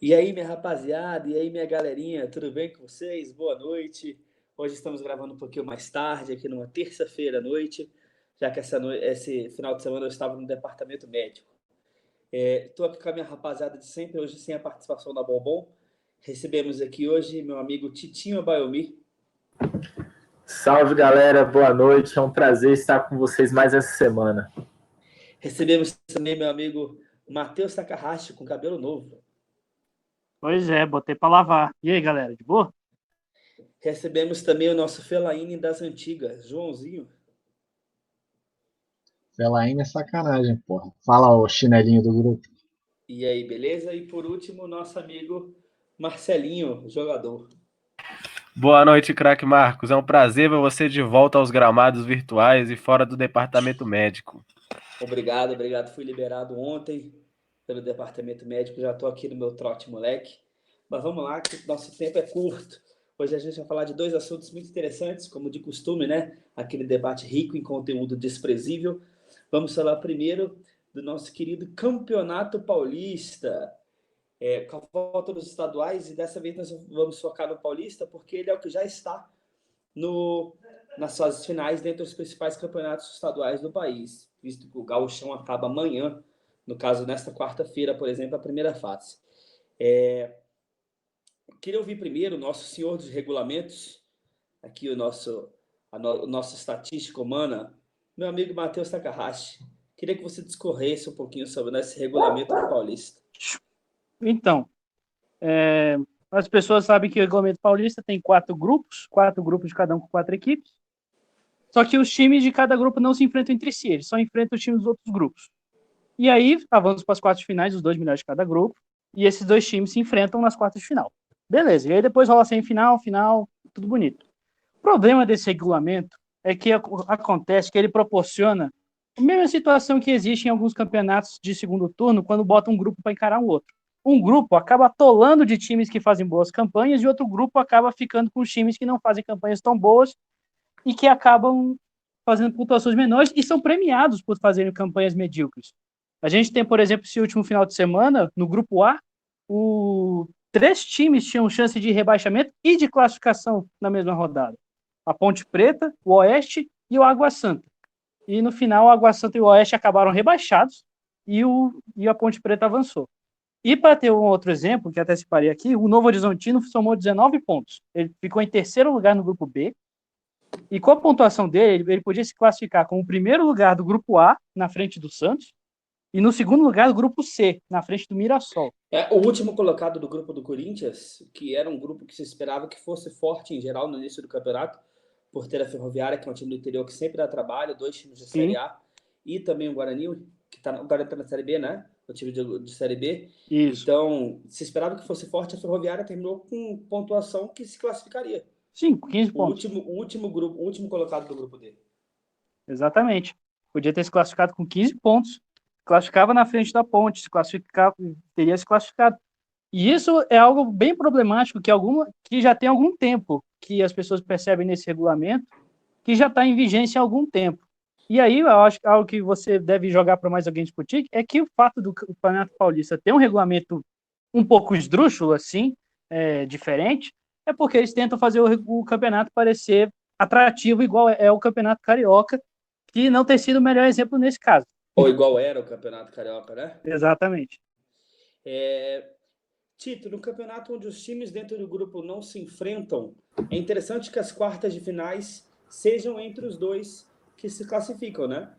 E aí, minha rapaziada, e aí, minha galerinha, tudo bem com vocês? Boa noite. Hoje estamos gravando um pouquinho mais tarde, aqui numa terça-feira à noite, já que esse final de semana eu estava no departamento médico. Estou aqui com a minha rapaziada de sempre, hoje sem a participação da Bombom. Recebemos aqui hoje meu amigo Titinho Abayomi. Salve, galera, boa noite. É um prazer estar com vocês mais essa semana. Recebemos também meu amigo Matheus Takahashi, com cabelo novo. Pois é, botei pra lavar. E aí, galera, de boa? Recebemos também o nosso Fellaini das antigas, Joãozinho. Fellaini é sacanagem, porra. Fala o chinelinho do grupo. E aí, beleza? E por último, nosso amigo Marcelinho, jogador. Boa noite, craque Marcos. É um prazer ver você de volta aos gramados virtuais e fora do departamento médico. Obrigado. Fui liberado ontem pelo departamento médico, já estou aqui no meu trote, moleque. Mas vamos lá, que nosso tempo é curto. Hoje a gente vai falar de dois assuntos muito interessantes, como de costume, né? Aquele debate rico em conteúdo desprezível. Vamos falar primeiro do nosso querido Campeonato Paulista. Com a volta dos estaduais, e dessa vez nós vamos focar no Paulista, porque ele é o que já está nas fases finais dentre os principais campeonatos estaduais do país, visto que o Gauchão acaba amanhã, no caso, nesta quarta-feira, por exemplo, a primeira fase. Queria ouvir primeiro o nosso senhor dos regulamentos, aqui o nosso estatístico humana, meu amigo Matheus Takahashi. Queria que você discorresse um pouquinho sobre esse regulamento do Paulista. Então, as pessoas sabem que o regulamento paulista tem 4 grupos de cada um com 4 equipes, só que os times de cada grupo não se enfrentam entre si, eles só enfrentam os times dos outros grupos. E aí, avançam para as quartas finais, os 2 melhores de cada grupo, e esses 2 times se enfrentam nas quartas de final. Beleza, e aí depois rola semifinal, final, tudo bonito. O problema desse regulamento é que acontece que ele proporciona a mesma situação que existe em alguns campeonatos de segundo turno, quando bota um grupo para encarar um outro. Um grupo acaba atolando de times que fazem boas campanhas e outro grupo acaba ficando com os times que não fazem campanhas tão boas e que acabam fazendo pontuações menores e são premiados por fazerem campanhas medíocres. A gente tem, por exemplo, esse último final de semana, no grupo A, 3 times tinham chance de rebaixamento e de classificação na mesma rodada. A Ponte Preta, o Oeste e o Água Santa. E no final, o Água Santa e o Oeste acabaram rebaixados e a Ponte Preta avançou. E para ter um outro exemplo, que até separei aqui, o Novo Horizontino somou 19 pontos. Ele ficou em terceiro lugar no grupo B. E com a pontuação dele, ele podia se classificar como o primeiro lugar do grupo A, na frente do Santos, e no segundo lugar do grupo C, na frente do Mirassol. O último colocado do grupo do Corinthians, que era um grupo que se esperava que fosse forte em geral no início do campeonato, por ter a Ferroviária, que é um time do interior que sempre dá trabalho, 2 times de Série A, e também o Guarani, que o Guarani está na Série B, né? O time de Série B. Isso. Então, se esperava que fosse forte, a Ferroviária terminou com pontuação que se classificaria. Sim, 15 pontos. O último colocado do grupo dele. Exatamente. Podia ter se classificado com 15 pontos. Classificava na frente da Ponte, teria se classificado. E isso é algo bem problemático, que já tem algum tempo que as pessoas percebem nesse regulamento, que já está em vigência há algum tempo. E aí, eu acho que algo que você deve jogar para mais alguém discutir é que o fato do Campeonato Paulista ter um regulamento um pouco esdrúxulo, assim, diferente, é porque eles tentam fazer o campeonato parecer atrativo, igual é o Campeonato Carioca, que não tem sido o melhor exemplo nesse caso. Ou igual era o Campeonato Carioca, né? Exatamente. Tito, no campeonato onde os times dentro do grupo não se enfrentam, é interessante que as quartas de finais sejam entre os 2 que se classificam, né?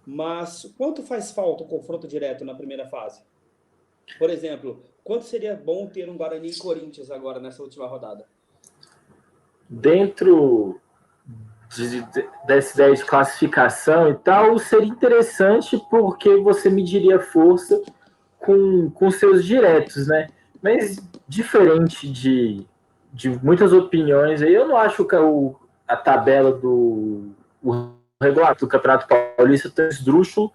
Mas quanto faz falta o confronto direto na primeira fase? Por exemplo, quanto seria bom ter um Guarani e Corinthians agora nessa última rodada? Dentro dessa ideia de classificação e tal, seria interessante porque você mediria força com seus diretos, né? Mas diferente de muitas opiniões, eu não acho que a tabela do regulamento do Campeonato Paulista tão esdrúxulo,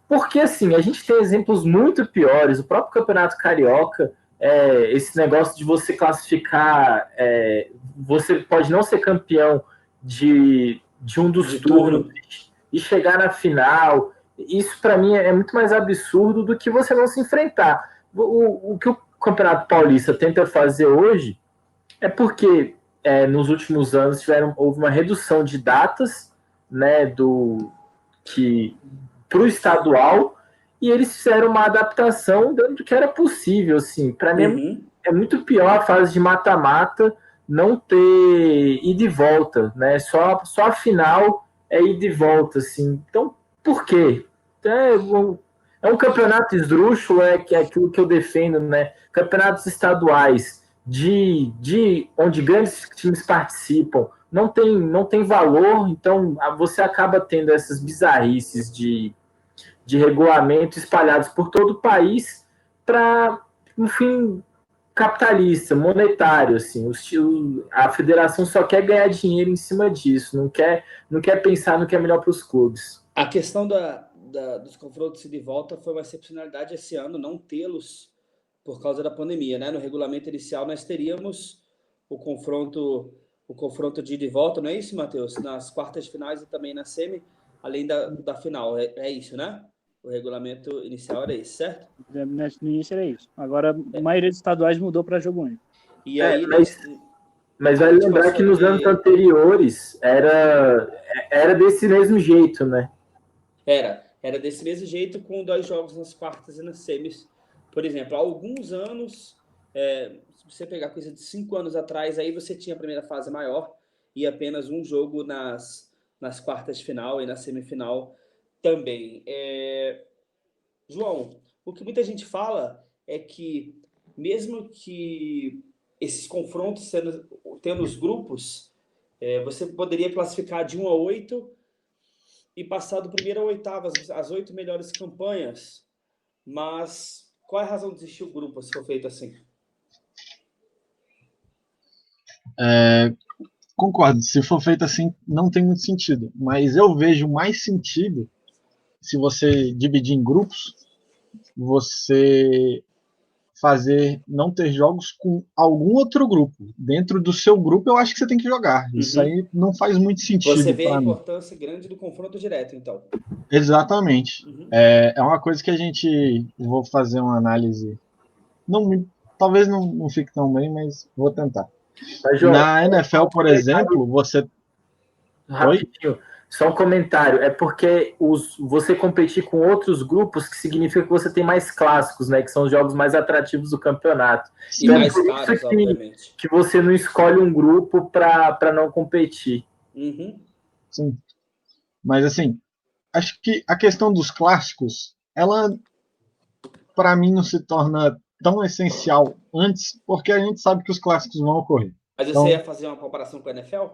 porque assim, a gente tem exemplos muito piores. O próprio Campeonato Carioca, esse negócio de você classificar, você pode não ser campeão de um dos turnos e chegar na final. Isso para mim é muito mais absurdo do que você não se enfrentar. O que o Campeonato Paulista tenta fazer hoje é porque nos últimos anos houve uma redução de datas, né, para o estadual, e eles fizeram uma adaptação dentro do que era possível. Assim. Para mim é muito pior a fase de mata-mata não ter ida e volta, né? Só a final é ida e volta, assim. Então, por quê? É um campeonato esdrúxulo, que é aquilo que eu defendo, né? Campeonatos estaduais onde grandes times participam não tem valor, então você acaba tendo essas bizarrices de regulamento espalhados por todo o país para um fim capitalista, monetário, assim. A federação só quer ganhar dinheiro em cima disso, não quer pensar no que é melhor para os clubes. A questão dos confrontos de volta foi uma excepcionalidade esse ano, não tê-los por causa da pandemia, né? No regulamento inicial nós teríamos o confronto de ida e volta, não é isso, Matheus? Nas quartas finais e também na semi, além da final, é isso, né? O regulamento inicial era esse, certo? No início era isso. Agora, a maioria dos estaduais mudou para jogo único. E aí, mas vai lembrar que nos anos anteriores era desse mesmo jeito, né? Era desse mesmo jeito, com 2 jogos nas quartas e nas semis. Por exemplo, há alguns anos, se você pegar coisa de 5 anos atrás, aí você tinha a primeira fase maior e apenas um jogo nas quartas de final e na semifinal também. João, o que muita gente fala é que, mesmo que esses confrontos tendo os grupos, você poderia classificar de 1 a 8 e passar do primeiro ao oitavo, as 8 melhores campanhas. Mas qual é a razão de existir o grupo se for feito assim? Concordo, se for feito assim, não tem muito sentido. Mas eu vejo mais sentido se você dividir em grupos, você não ter jogos com algum outro grupo. Dentro do seu grupo, eu acho que você tem que jogar. Isso aí não faz muito sentido. Você vê a importância grande do confronto direto, então. Exatamente. É uma coisa que vou fazer uma análise. Talvez não fique tão bem, mas vou tentar. Mas, João, na NFL, por exemplo, você. Rapidinho, só um comentário. É porque você competir com outros grupos que significa que você tem mais clássicos, né? Que são os jogos mais atrativos do campeonato. E mais caros, obviamente. Que você não escolhe um grupo para não competir. Sim. Mas, assim, acho que a questão dos clássicos, ela, para mim, não se torna tão essencial antes, porque a gente sabe que os clássicos vão ocorrer. Mas você ia fazer uma comparação com a NFL?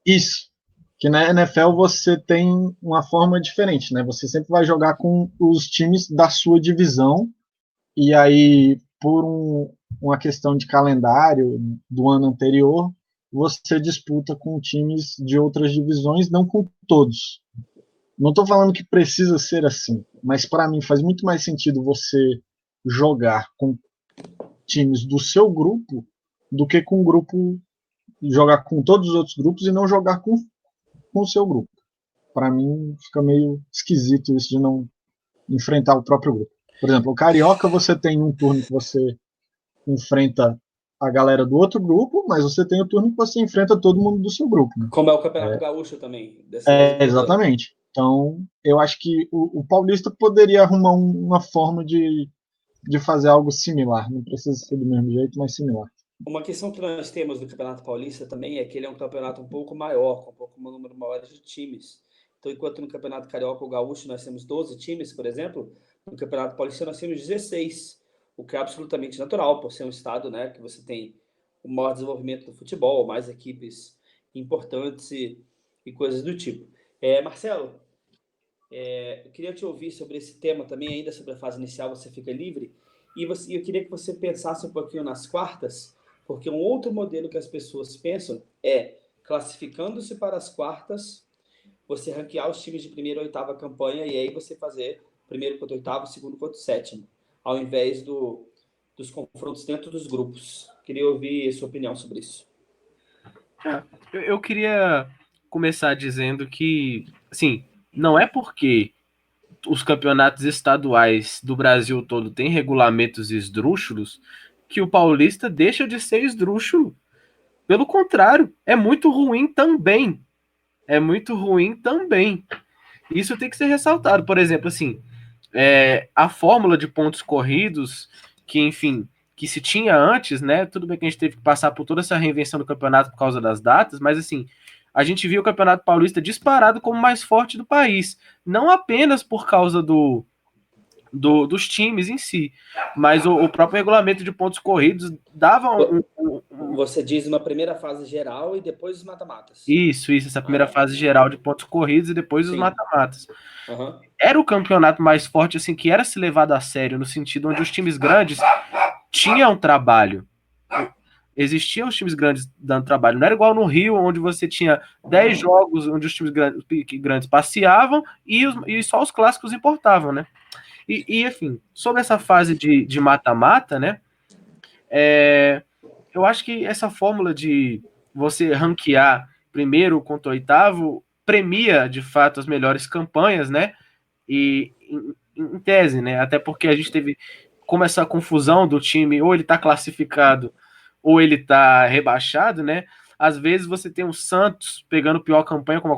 Isso. Que na NFL você tem uma forma diferente, né? Você sempre vai jogar com os times da sua divisão, e aí, por uma questão de calendário do ano anterior, você disputa com times de outras divisões, não com todos. Não estou falando que precisa ser assim, mas para mim faz muito mais sentido você jogar com times do seu grupo do que com jogar com todos os outros grupos e não jogar com o seu grupo. Para mim fica meio esquisito isso de não enfrentar o próprio grupo. Por exemplo, o Carioca, você tem um turno que você enfrenta a galera do outro grupo, mas você tem o turno que você enfrenta todo mundo do seu grupo. Né? Como é o Campeonato Gaúcho também. Exatamente. Então, eu acho que o Paulista poderia arrumar uma forma de fazer algo similar. Não precisa ser do mesmo jeito, mas similar. Uma questão que nós temos no Campeonato Paulista também é que ele é um campeonato um pouco maior, com um número maior de times. Então, enquanto no Campeonato Carioca ou Gaúcho nós temos 12 times, por exemplo, no Campeonato Paulista nós temos 16, o que é absolutamente natural, por ser um estado, né, que você tem o maior desenvolvimento do futebol, mais equipes importantes e coisas do tipo. Marcelo, eu queria te ouvir sobre esse tema também, ainda sobre a fase inicial, você fica livre, e eu queria que você pensasse um pouquinho nas quartas, porque um outro modelo que as pessoas pensam é, classificando-se para as quartas, você ranquear os times de primeira ou oitava campanha, e aí você fazer primeiro contra o oitavo, segundo contra o sétimo, ao invés dos confrontos dentro dos grupos. Queria ouvir sua opinião sobre isso. Eu queria começar dizendo que, assim, não é porque os campeonatos estaduais do Brasil todo têm regulamentos esdrúxulos que o Paulista deixa de ser esdrúxulo. Pelo contrário, é muito ruim também. É muito ruim também. Isso tem que ser ressaltado. Por exemplo, assim, a fórmula de pontos corridos, que, enfim, que se tinha antes, né? Tudo bem que a gente teve que passar por toda essa reinvenção do campeonato por causa das datas, mas, assim, a gente viu o Campeonato Paulista disparado como o mais forte do país. Não apenas por causa dos times em si, mas o próprio regulamento de pontos corridos dava Você diz uma primeira fase geral e depois os mata-matas. Isso, essa primeira fase geral de pontos corridos e depois os mata-matas. Uhum. Era o campeonato mais forte, assim, que era se levado a sério, no sentido onde os times grandes tinham trabalho. Existiam os times grandes dando trabalho. Não era igual no Rio, onde você tinha 10 jogos onde os times grandes passeavam e só os clássicos importavam, né? E enfim, sobre essa fase de mata-mata, né? Eu acho que essa fórmula de você ranquear primeiro contra o oitavo premia, de fato, as melhores campanhas, né? E em tese, né? Até porque a gente teve como essa confusão do time, ou ele tá classificado ou ele tá rebaixado, né? Às vezes você tem o Santos pegando pior campanha, como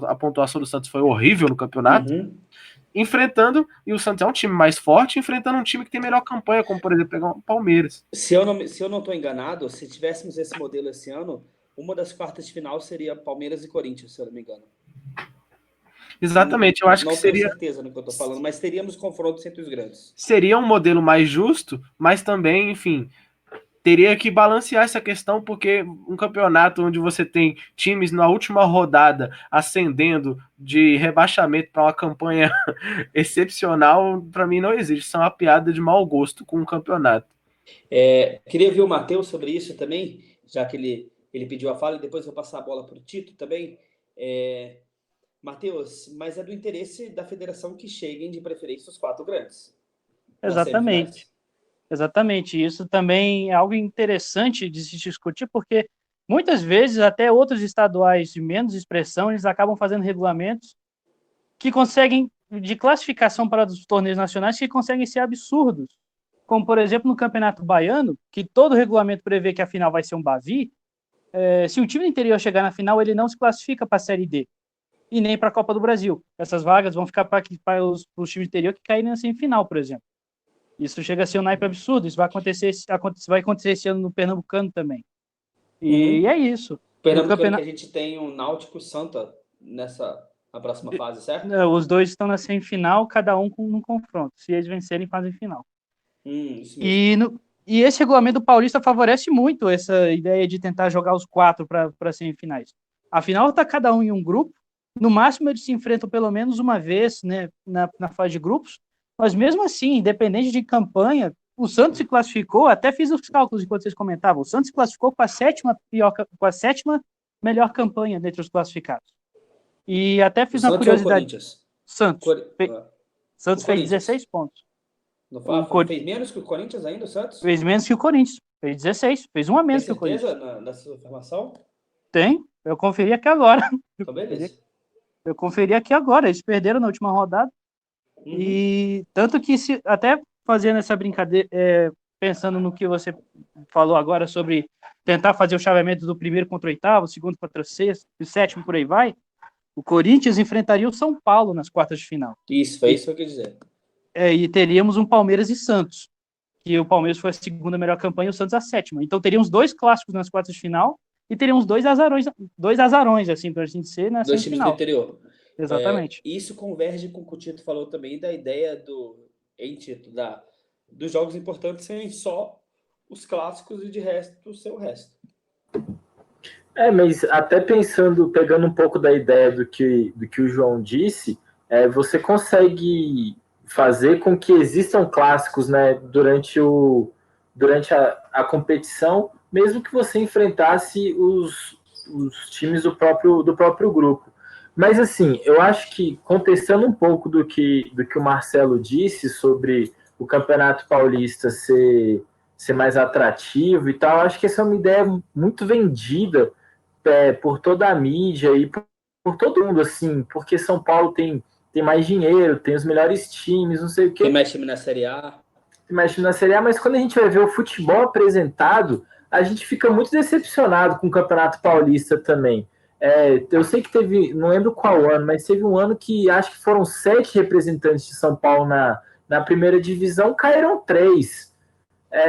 a pontuação do Santos foi horrível no campeonato, enfrentando, e o Santos é um time mais forte, enfrentando um time que tem melhor campanha, como, por exemplo, pegar o Palmeiras. Se eu não estou enganado, se tivéssemos esse modelo esse ano, uma das quartas de final seria Palmeiras e Corinthians, se eu não me engano. Exatamente, eu acho que seria... Não tenho certeza no que eu estou falando, mas teríamos confrontos entre os grandes. Seria um modelo mais justo, mas também, enfim, teria que balancear essa questão, porque um campeonato onde você tem times na última rodada ascendendo de rebaixamento para uma campanha excepcional, para mim não existe. Isso é uma piada de mau gosto com o campeonato. Queria ver o Matheus sobre isso também, já que ele pediu a fala, e depois vou passar a bola para o Tito também. Matheus, mas é do interesse da federação que cheguem de preferência os 4 grandes. Exatamente. Isso também é algo interessante de se discutir, porque muitas vezes até outros estaduais de menos expressão, eles acabam fazendo regulamentos que conseguem, de classificação para os torneios nacionais, que conseguem ser absurdos. Como, por exemplo, no Campeonato Baiano, que todo regulamento prevê que a final vai ser um Bavi, se o time do interior chegar na final, ele não se classifica para a Série D e nem para a Copa do Brasil. Essas vagas vão ficar para os times do interior que caírem na semifinal, por exemplo. Isso chega a ser um naipe absurdo. Isso vai acontecer esse ano no Pernambucano também. E é isso. O Pernambucano que a gente tem um Náutico e Santa na próxima fase, certo? Os dois estão na semifinal, cada um com um confronto. Se eles vencerem, fazem final. Isso mesmo. E esse regulamento paulista favorece muito essa ideia de tentar jogar os 4 para semifinais. Afinal, está cada um em um grupo. No máximo, eles se enfrentam pelo menos uma vez, né, na fase de grupos. Mas mesmo assim, independente de campanha, o Santos se classificou, até fiz os cálculos enquanto vocês comentavam, o Santos se classificou com a sétima melhor campanha dentre os classificados. E até fiz uma curiosidade. Santos fez 16 pontos. Fez menos que o Corinthians ainda, o Santos? Fez menos que o Corinthians. Fez 16. Fez um a menos que o Corinthians. Tem certeza da sua informação? Tem. Eu conferi aqui agora. Então, beleza. Eu conferi aqui agora. Eles perderam na última rodada. E tanto que, até fazendo essa brincadeira, pensando no que você falou agora sobre tentar fazer o chaveamento do primeiro contra o oitavo, segundo contra o sexto, o sétimo, por aí vai, o Corinthians enfrentaria o São Paulo nas quartas de final. Isso, foi isso que eu quis dizer. E teríamos um Palmeiras e Santos, que o Palmeiras foi a segunda melhor campanha e o Santos a sétima. Então teríamos 2 clássicos nas quartas de final e teríamos 2 azarões, assim, para a gente ser na dois semifinal. Times do interior. Exatamente. Isso converge com o que o Tito falou também da ideia dos jogos importantes serem só os clássicos e de resto ser o resto. Mas até pegando um pouco da ideia do que o João disse, você consegue fazer com que existam clássicos, né, durante a competição, mesmo que você enfrentasse os times do próprio grupo. Mas, assim, eu acho que, contestando um pouco do que o Marcelo disse sobre o Campeonato Paulista ser mais atrativo e tal, acho que essa é uma ideia muito vendida por toda a mídia e por todo mundo, assim, porque São Paulo tem mais dinheiro, tem os melhores times, não sei o quê. Tem mais time na Série A. mexe na Série A, mas quando a gente vai ver o futebol apresentado, a gente fica muito decepcionado com o Campeonato Paulista também. Eu sei que teve, não lembro qual ano, mas teve um ano que acho que foram 7 representantes de São Paulo na primeira divisão, caíram 3.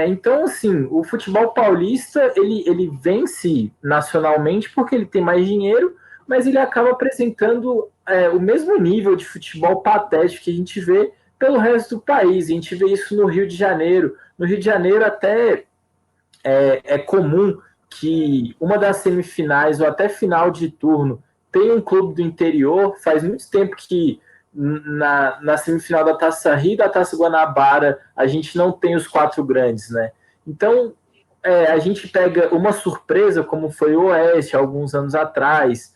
Então, assim, o futebol paulista, ele vence nacionalmente porque ele tem mais dinheiro, mas ele acaba apresentando o mesmo nível de futebol patético que a gente vê pelo resto do país. A gente vê isso no Rio de Janeiro. No Rio de Janeiro até é comum que uma das semifinais ou até final de turno tenha um clube do interior. Faz muito tempo que na semifinal da Taça Rio e da Taça Guanabara a gente não tem os 4 grandes, né? Então a gente pega uma surpresa como foi o Oeste alguns anos atrás,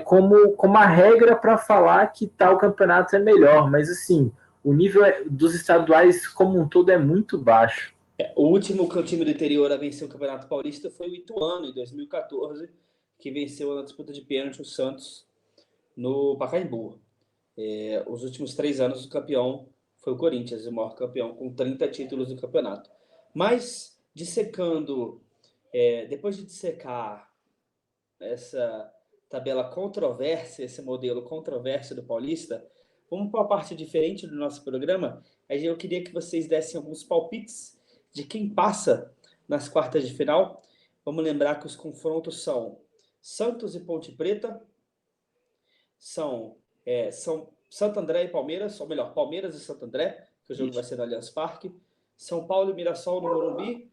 como a regra para falar que tal campeonato é melhor, mas assim, o nível dos estaduais como um todo é muito baixo. O último time do interior a vencer o Campeonato Paulista foi o Ituano, em 2014, que venceu na disputa de pênalti o Santos no Pacaembu. Os últimos 3 anos o campeão foi o Corinthians, o maior campeão, com 30 títulos do campeonato. Mas, depois de dissecar essa tabela controversa, esse modelo controverso do Paulista, vamos para uma parte diferente do nosso programa. Aí eu queria que vocês dessem alguns palpites de quem passa nas quartas de final. Vamos lembrar que os confrontos são Santos e Ponte Preta, são Santo André e Palmeiras, ou melhor, Palmeiras e Santo André, que o jogo vai ser no Allianz Parque, São Paulo e Mirassol no Morumbi,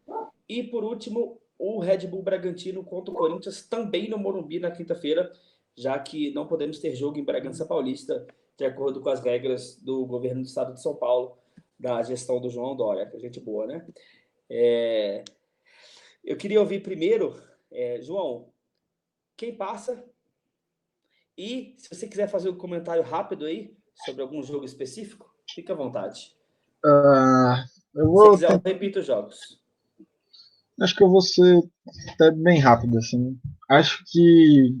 e por último, o Red Bull Bragantino contra o Corinthians, também no Morumbi na quinta-feira, já que não podemos ter jogo em Bragança Paulista, de acordo com as regras do governo do estado de São Paulo, da gestão do João Dória, que é gente boa, né? Eu queria ouvir primeiro, João, quem passa? E se você quiser fazer um comentário rápido aí sobre algum jogo específico, fica à vontade. Se quiser, eu repito os jogos. Acho que eu vou ser até bem rápido, assim. Acho que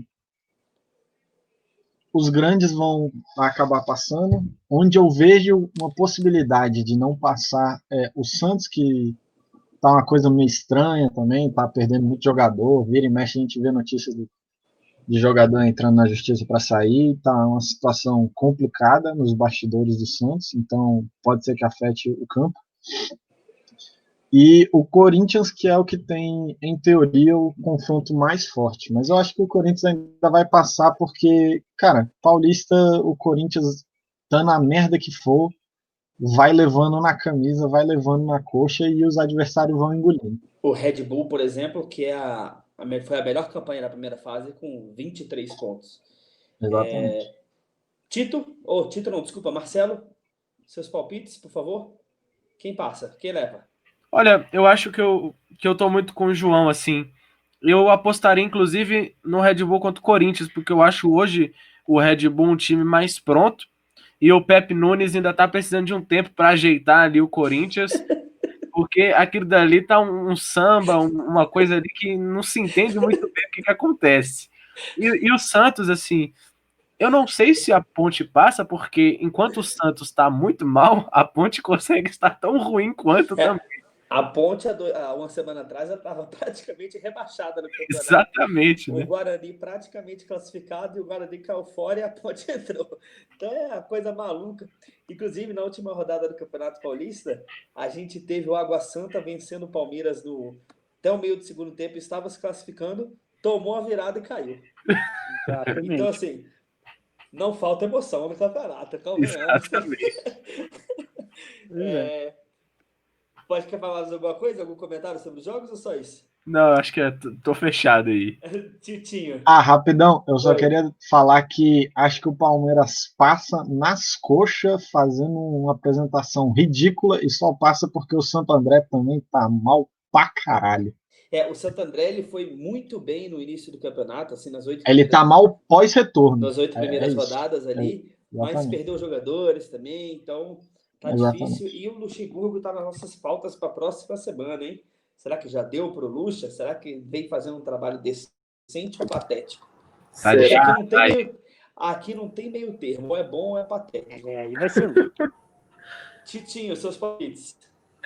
os grandes vão acabar passando. Onde eu vejo uma possibilidade de não passar o Santos, que tá uma coisa meio estranha também, tá perdendo muito jogador. Vira e mexe, a gente vê notícias de jogador entrando na justiça para sair. Tá uma situação complicada nos bastidores do Santos, então pode ser que afete o campo. E o Corinthians, que é o que tem, em teoria, o confronto mais forte. Mas eu acho que o Corinthians ainda vai passar porque, cara, Paulista, o Corinthians, tá na merda que for, vai levando na camisa, vai levando na coxa e os adversários vão engolindo. O Red Bull, por exemplo, que foi a melhor campanha da primeira fase, com 23 pontos. Exatamente. Marcelo, seus palpites, por favor. Quem passa? Quem leva? Olha, eu acho que eu tô muito com o João, assim. Eu apostaria, inclusive, no Red Bull contra o Corinthians, porque eu acho hoje o Red Bull um time mais pronto, e o Pepe Nunes ainda tá precisando de um tempo para ajeitar ali o Corinthians, porque aquilo dali tá um samba, uma coisa ali que não se entende muito bem o que acontece. E o Santos, assim, eu não sei se a Ponte passa, porque enquanto o Santos tá muito mal, a Ponte consegue estar tão ruim quanto também. A Ponte, há uma semana atrás, já estava praticamente rebaixada no campeonato. Exatamente, né? O Guarani praticamente classificado, e o Guarani caiu fora e a Ponte entrou. Então é uma coisa maluca. Inclusive, na última rodada do Campeonato Paulista, a gente teve o Água Santa vencendo o Palmeiras até o meio do segundo tempo, estava se classificando, tomou a virada e caiu. Exatamente. Então, assim, não falta emoção no campeonato, convenhamos. Pode querer falar alguma coisa? Algum comentário sobre os jogos ou só isso? Não, acho que tô fechado aí. Titinho. Rapidão, eu só queria falar que acho que o Palmeiras passa nas coxas, fazendo uma apresentação ridícula, e só passa porque o Santo André também tá mal pra caralho. O Santo André ele foi muito bem no início do campeonato, assim, nas 8 Ele tá mal pós-retorno. Nas 8 primeiras rodadas ali, mas perdeu jogadores também, então tá difícil. E o Luxemburgo tá nas nossas pautas para a próxima semana, hein? Será que já deu pro Luxa? Será que vem fazendo um trabalho decente ou patético? Aqui não tem meio termo, ou é bom ou é patético. Aí vai ser. Titinho, seus palpites.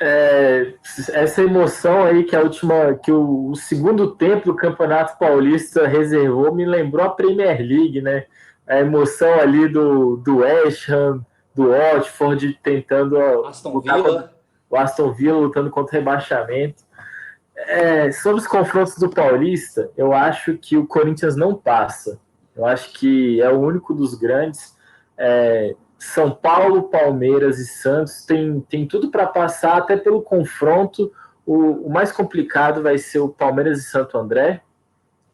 Essa emoção aí que o segundo tempo do Campeonato Paulista reservou me lembrou a Premier League, né? A emoção ali do West Ham, do Watford tentando Aston lutar contra Villa. o Aston Villa lutando contra o rebaixamento. Sobre os confrontos do Paulista, eu acho que o Corinthians não passa. Eu acho que é o único dos grandes. São Paulo, Palmeiras e Santos tem tudo para passar, até pelo confronto. O mais complicado vai ser o Palmeiras e Santo André,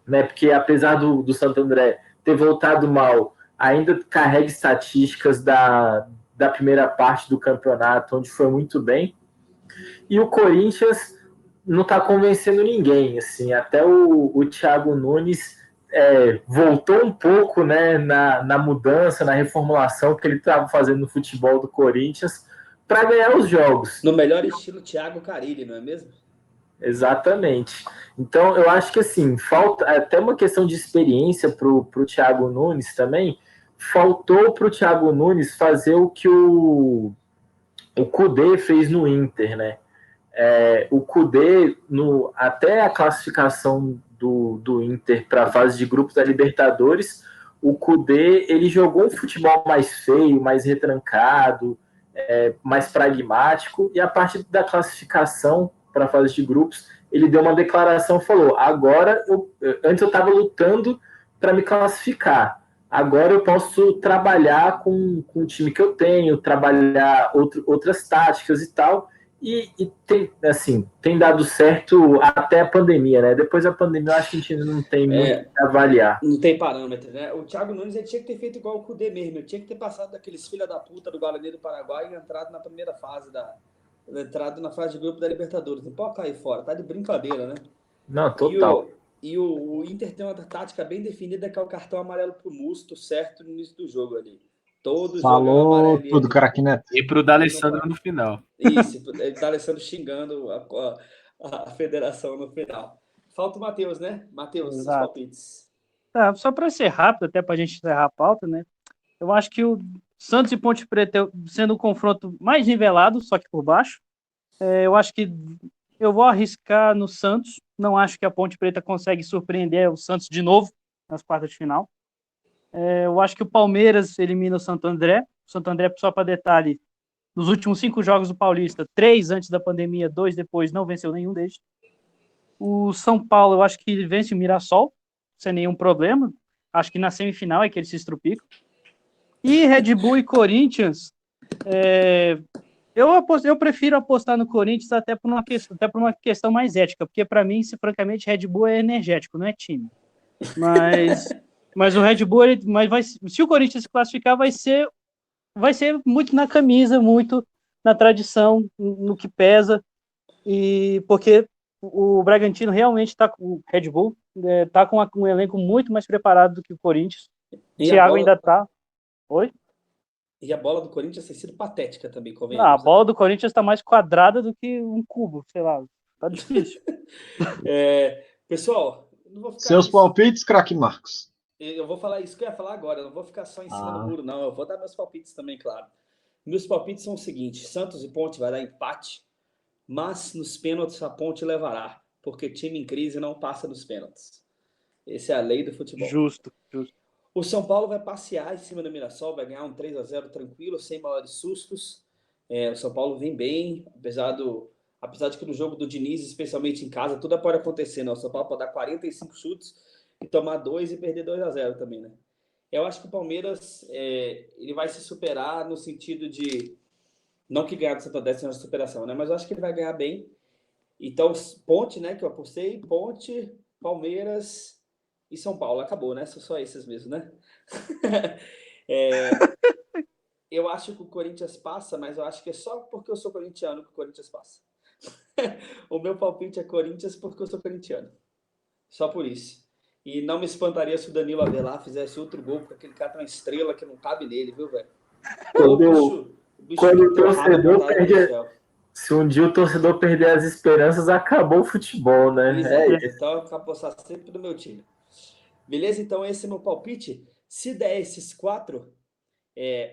né? Porque apesar do Santo André ter voltado mal, ainda carrega estatísticas da primeira parte do campeonato, onde foi muito bem. E o Corinthians não está convencendo ninguém. Assim, até o Thiago Nunes voltou um pouco, né, na mudança, na reformulação que ele estava fazendo no futebol do Corinthians para ganhar os jogos. No melhor estilo Thiago Carille, não é mesmo? Exatamente. Então, eu acho que assim, falta até uma questão de experiência para o Thiago Nunes também. Faltou para o Thiago Nunes fazer o que o Kudê fez no Inter, né? O Kudê, até a classificação do Inter para a fase de grupos da Libertadores, o Kudê ele jogou um futebol mais feio, mais retrancado, mais pragmático, e a partir da classificação para a fase de grupos, ele deu uma declaração, falou, agora, antes eu estava lutando para me classificar, agora eu posso trabalhar com o time que eu tenho, trabalhar outras táticas e tal, e tem dado certo até a pandemia, né? Depois da pandemia, eu acho que a gente não tem muito a avaliar. Não tem parâmetro, né? O Thiago Nunes ele tinha que ter feito igual o Kudê mesmo. Ele tinha que ter passado daqueles filha da puta do Guarani do Paraguai e entrado na primeira fase entrado na fase de grupo da Libertadores. Não pode cair fora, tá de brincadeira, né? Não, total. E o Inter tem uma tática bem definida, que é o cartão amarelo pro Musto, certo, no início do jogo ali. Todos falou tudo, craque Neto. E pro D'Alessandro no final. Isso, ele tá D'Alessandro xingando a federação no final. Falta o Matheus, né? Matheus, seus palpites. Tá, só para ser rápido, até para a gente encerrar a pauta, né? Eu acho que o Santos e Ponte Preta sendo um confronto mais nivelado, só que por baixo. Eu acho que eu vou arriscar no Santos. Não acho que a Ponte Preta consegue surpreender o Santos de novo nas quartas de final. Eu acho que o Palmeiras elimina o Santo André. O Santo André, só para detalhe, nos últimos 5 jogos do Paulista, 3 antes da pandemia, 2 depois, não venceu nenhum deles. O São Paulo, eu acho que vence o Mirassol, sem nenhum problema. Acho que na semifinal é que eles se estrupicam. E Red Bull e Corinthians, eu prefiro apostar no Corinthians até por uma questão mais ética, porque para mim, francamente, Red Bull é energético, não é time. Mas o Red Bull, se o Corinthians se classificar, vai ser muito na camisa, muito na tradição, no que pesa, e porque o Bragantino realmente está com o Red Bull, está com um elenco muito mais preparado do que o Corinthians. O Thiago ainda está. Oi? E a bola do Corinthians tem sido patética também, convenhamos. A bola do Corinthians está mais quadrada do que um cubo, sei lá. Tá difícil. Pessoal, não vou ficar seus palpites, craque Marcos. Eu vou falar isso que eu ia falar agora. Eu não vou ficar só em cima do muro, não. Eu vou dar meus palpites também, claro. Meus palpites são os seguintes: Santos e Ponte vai dar empate, mas nos pênaltis a Ponte levará, porque time em crise não passa dos pênaltis. Essa é a lei do futebol. Justo. O São Paulo vai passear em cima do Mirassol, vai ganhar um 3-0 tranquilo, sem maiores sustos. O São Paulo vem bem, apesar de que no jogo do Diniz, especialmente em casa, tudo pode acontecer, né? O São Paulo pode dar 45 chutes e tomar 2 e perder 2-0 também, né? Eu acho que o Palmeiras ele vai se superar no sentido de não que ganhar do Santo André seja uma superação, né? Mas eu acho que ele vai ganhar bem. Então, Ponte, né? Que eu apostei, Ponte, Palmeiras e São Paulo. Acabou, né? São só esses mesmo, né? Eu acho que o Corinthians passa, mas eu acho que é só porque eu sou corintiano que o Corinthians passa. O meu palpite é Corinthians porque eu sou corintiano. Só por isso. E não me espantaria se o Danilo Avelar fizesse outro gol, porque aquele cara tem uma estrela que não cabe nele, viu, velho? Quando o torcedor perde... Se um dia o torcedor perder as esperanças, acabou o futebol, né? Então eu vou apostar sempre no meu time. Beleza? Então esse é meu palpite. Se der esses 4,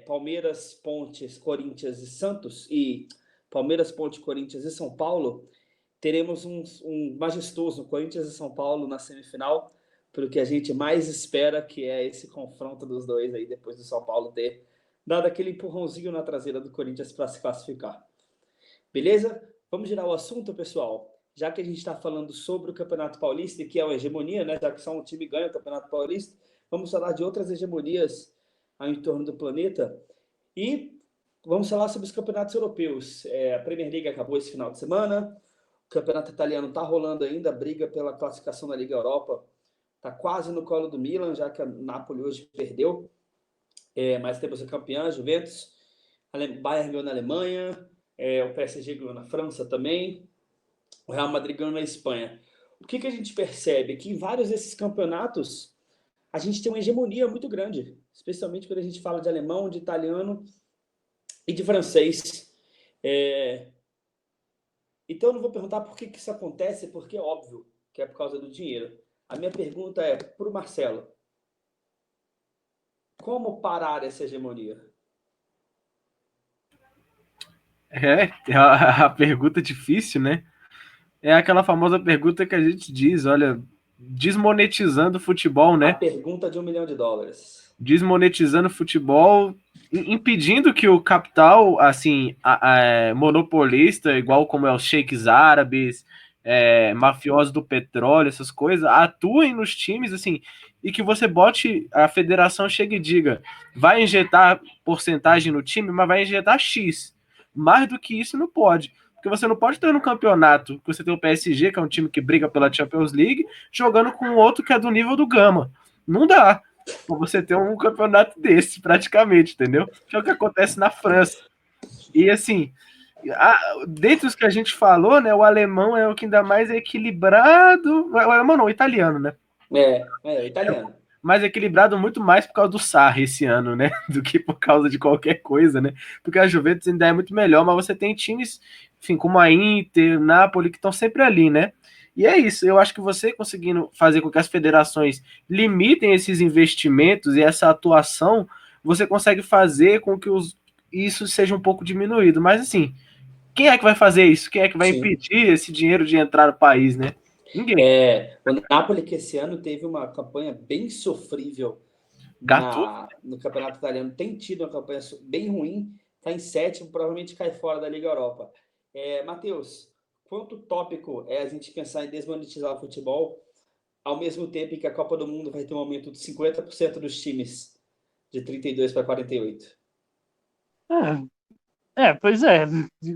Palmeiras, Pontes, Corinthians e Santos, e Palmeiras, Ponte, Corinthians e São Paulo, teremos um majestoso Corinthians e São Paulo na semifinal, pelo que a gente mais espera, que é esse confronto dos dois aí, depois do São Paulo ter dado aquele empurrãozinho na traseira do Corinthians para se classificar. Beleza? Vamos girar o assunto, pessoal. Já que a gente está falando sobre o Campeonato Paulista, que é uma hegemonia, né? Já que só um time ganha o Campeonato Paulista, vamos falar de outras hegemonias em torno do planeta. E vamos falar sobre os campeonatos europeus. A Premier League acabou esse final de semana. O campeonato italiano está rolando ainda. A briga pela classificação da Liga Europa está quase no colo do Milan, já que a Napoli hoje perdeu. Mas temos a campeã, Juventus. Bayern ganhou na Alemanha. O PSG ganhou na França também. O Real Madrid ganhou na Espanha. O que a gente percebe? Que em vários desses campeonatos a gente tem uma hegemonia muito grande, especialmente quando a gente fala de alemão, de italiano e de francês. Então eu não vou perguntar por que isso acontece, porque é óbvio que é por causa do dinheiro. A minha pergunta é para o Marcelo: como parar essa hegemonia? É a pergunta difícil, né? É aquela famosa pergunta que a gente diz, olha, desmonetizando o futebol, né? A pergunta de $1 milhão. Desmonetizando o futebol, impedindo que o capital, assim, monopolista, igual como é os sheiks árabes, mafiosos do petróleo, essas coisas, atuem nos times, assim, e que você bote, a federação chega e diga, vai injetar porcentagem no time, mas vai injetar X. Mais do que isso não pode. Porque você não pode ter no campeonato que você tem o PSG, que é um time que briga pela Champions League, jogando com outro que é do nível do Gama. Não dá pra você ter um campeonato desse, praticamente, entendeu? Que é o que acontece na França. E assim, dentre os que a gente falou, né, o alemão é o que ainda mais é equilibrado. O alemão não, o italiano, né? O italiano. Mais equilibrado muito mais por causa do Sarri esse ano, né? Do que por causa de qualquer coisa, né? Porque a Juventus ainda é muito melhor, mas você tem times, enfim, como a Inter, Napoli, que estão sempre ali, né? E é isso, eu acho que você conseguindo fazer com que as federações limitem esses investimentos e essa atuação, você consegue fazer com que isso seja um pouco diminuído. Mas assim, quem é que vai fazer isso? Quem é que vai impedir esse dinheiro de entrar no país, né? Ninguém. O Napoli, que esse ano teve uma campanha bem sofrível no Campeonato Italiano, tem tido uma campanha bem ruim, está em 7º, provavelmente cai fora da Liga Europa. Matheus, quanto tópico é a gente pensar em desmonetizar o futebol, ao mesmo tempo em que a Copa do Mundo vai ter um aumento de 50% dos times, de 32 para 48? Pois é.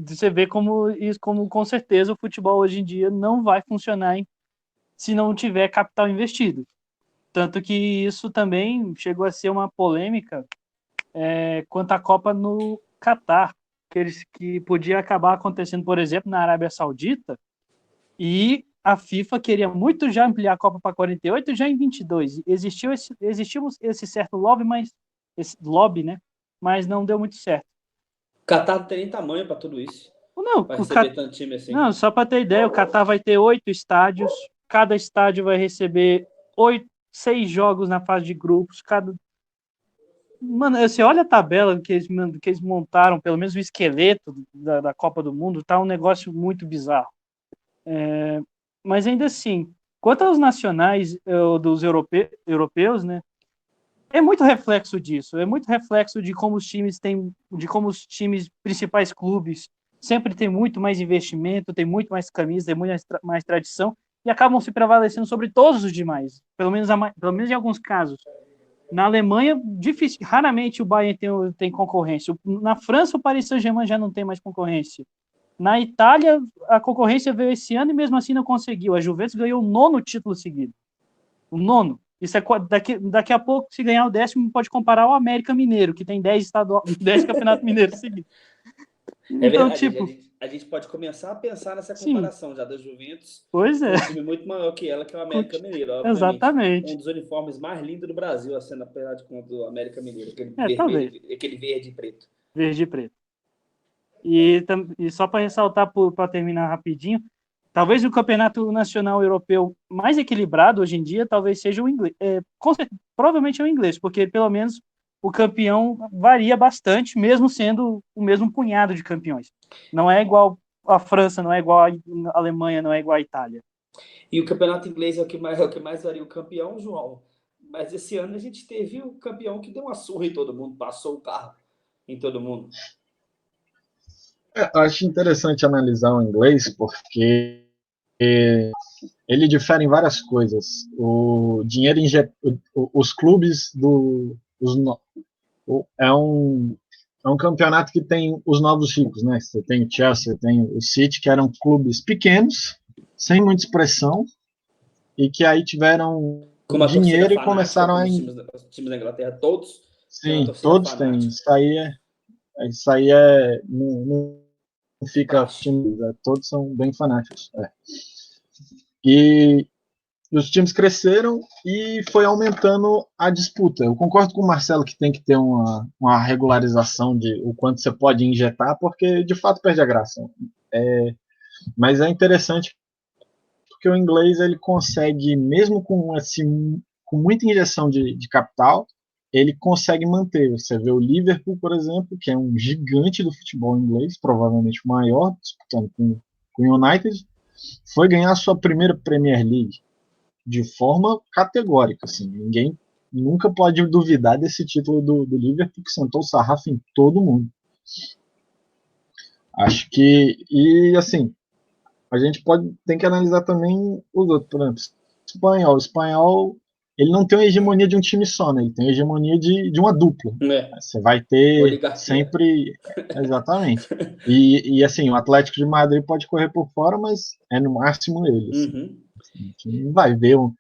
Você vê como com certeza o futebol hoje em dia não vai funcionar se não tiver capital investido. Tanto que isso também chegou a ser uma polêmica quanto à Copa no Catar, que podia acabar acontecendo, por exemplo, na Arábia Saudita, e a FIFA queria muito já ampliar a Copa para 48 já em 22. Existiu esse certo lobby, né? Mas não deu muito certo. O Catar não tem nem tamanho para tudo isso. Não, vai receber tanto time assim. Não, só para ter ideia, o Catar vai ter 8 estádios, cada estádio vai receber 6 jogos na fase de grupos, Mano, você olha a tabela que eles montaram, pelo menos o esqueleto da Copa do Mundo, tá um negócio muito bizarro. Mas ainda assim, quanto aos nacionais dos europeus, né, é muito reflexo disso, é muito reflexo de como os times principais clubes sempre têm muito mais investimento, tem muito mais camisa, tem muito mais tradição, e acabam se prevalecendo sobre todos os demais, pelo menos em alguns casos. Na Alemanha, raramente o Bayern tem concorrência. Na França, o Paris Saint-Germain já não tem mais concorrência. Na Itália, a concorrência veio esse ano e mesmo assim não conseguiu. A Juventus ganhou o 9º título seguido. O 9º. Isso daqui a pouco, se ganhar o 10º, pode comparar ao América Mineiro, que tem 10 campeonatos mineiros seguidos. Então, verdade, a gente pode começar a pensar nessa comparação já da Juventus. Pois é. Um time muito maior que ela, que é o América Mineiro. Exatamente. Um dos uniformes mais lindos do Brasil, a cena apesar de conta do América Mineiro. Aquele verde e preto. Verde e preto. E só para ressaltar, para terminar rapidinho, talvez o campeonato nacional europeu mais equilibrado hoje em dia talvez seja o inglês. Provavelmente é o inglês, porque pelo menos o campeão varia bastante, mesmo sendo o mesmo punhado de campeões. Não é igual a França, não é igual a Alemanha, não é igual a Itália. E o campeonato inglês é o que mais varia o campeão, João. Mas esse ano a gente teve o campeão que deu uma surra em todo mundo, passou o carro em todo mundo. Eu acho interessante analisar o inglês porque ele difere em várias coisas. O dinheiro os clubes é um campeonato que tem os novos ricos, né? Você tem o Chelsea, tem o City, que eram clubes pequenos, sem muita expressão, e que aí tiveram Como a torcida dinheiro e fanática, começaram como a. os times da Inglaterra, todos têm uma Sim, torcida todos têm. fanática. Isso aí é. Não fica. Praxe. Todos são bem fanáticos. E os times cresceram e foi aumentando a disputa. Eu concordo com o Marcelo que tem que ter uma regularização de o quanto você pode injetar, porque de fato perde a graça. Mas é interessante porque o inglês ele consegue, mesmo com muita injeção de capital, ele consegue manter. Você vê o Liverpool, por exemplo, que é um gigante do futebol inglês, provavelmente o maior, disputando com o United, foi ganhar a sua primeira Premier League de forma categórica. Assim, ninguém nunca pode duvidar desse título do Liverpool, que sentou o sarrafo em todo mundo. Acho que, e assim, a gente tem que analisar também os outros. Por exemplo, o espanhol, ele não tem a hegemonia de um time só, né? Ele tem a hegemonia de uma dupla. Você vai ter Oligarquia. sempre. Exatamente. E assim, o Atlético de Madrid pode correr por fora, mas é no máximo ele. Assim. Uhum. A gente não vai ver um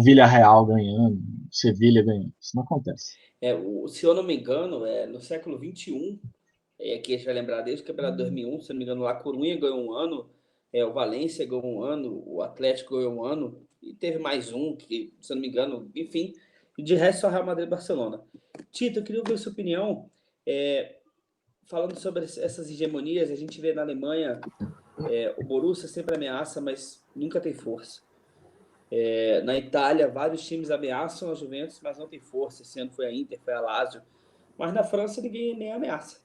Villarreal ganhando, um Sevilha ganhando. Isso não acontece. Se eu não me engano, no século XXI, aqui a gente vai lembrar desde o campeonato de 2001, se eu não me engano, o La Coruña ganhou um ano, o Valência ganhou um ano, o Atlético ganhou um ano, e teve mais um, que, se eu não me engano, enfim, de resto só Real Madrid e Barcelona. Tito, eu queria ouvir a sua opinião, falando sobre essas hegemonias. A gente vê na Alemanha, o Borussia sempre ameaça, mas nunca tem força. Na Itália, vários times ameaçam a Juventus, mas não tem força. Esse ano foi a Inter, foi a Lazio. Mas na França ninguém nem ameaça.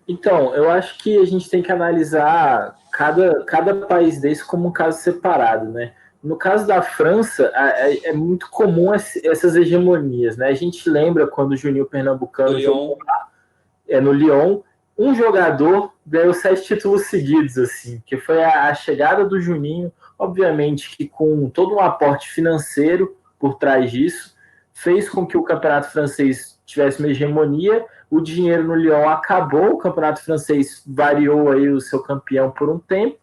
Então, eu acho que a gente tem que analisar cada país desse como um caso separado, né? No caso da França, é muito comum essas hegemonias, né? A gente lembra quando o Juninho Pernambucano jogou lá, no Lyon, um jogador ganhou 7 títulos seguidos, assim, que foi a chegada do Juninho, obviamente que com todo um aporte financeiro por trás disso, fez com que o campeonato francês tivesse uma hegemonia. O dinheiro no Lyon acabou, o campeonato francês variou aí o seu campeão por um tempo,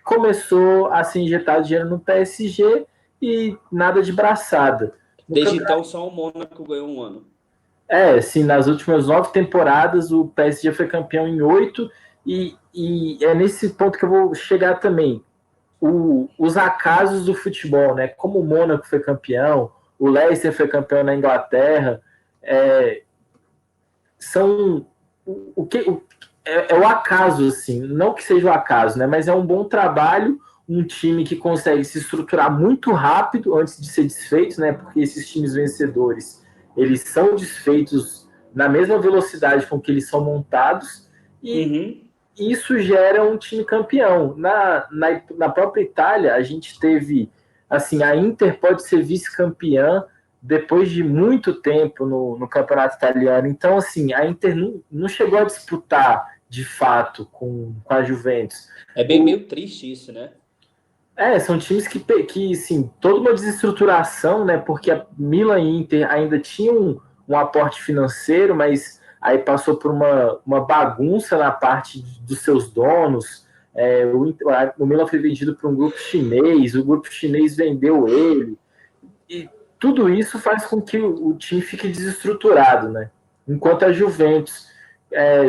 começou a se injetar dinheiro no PSG e nada de braçada. Desde então, só o Mônaco ganhou um ano. Sim, nas últimas 9 temporadas, o PSG foi campeão em 8, e é nesse ponto que eu vou chegar também. Os acasos do futebol, né? Como o Mônaco foi campeão, o Leicester foi campeão na Inglaterra, são é o acaso, assim, não que seja o acaso, né? Mas é um bom trabalho, um time que consegue se estruturar muito rápido antes de ser desfeito, né? Porque esses times vencedores, eles são desfeitos na mesma velocidade com que eles são montados, e isso gera um time campeão. Na própria Itália, a gente teve, assim, a Inter pode ser vice-campeã depois de muito tempo no campeonato italiano. Então, assim, a Inter não chegou a disputar, de fato, com a Juventus. É meio triste isso, né? São times que assim, toda uma desestruturação, né? Porque a Milan e Inter ainda tinham um aporte financeiro, mas aí passou por uma bagunça na parte dos seus donos. O Milan foi vendido para um grupo chinês, o grupo chinês vendeu ele, e tudo isso faz com que o time fique desestruturado, né? Enquanto a Juventus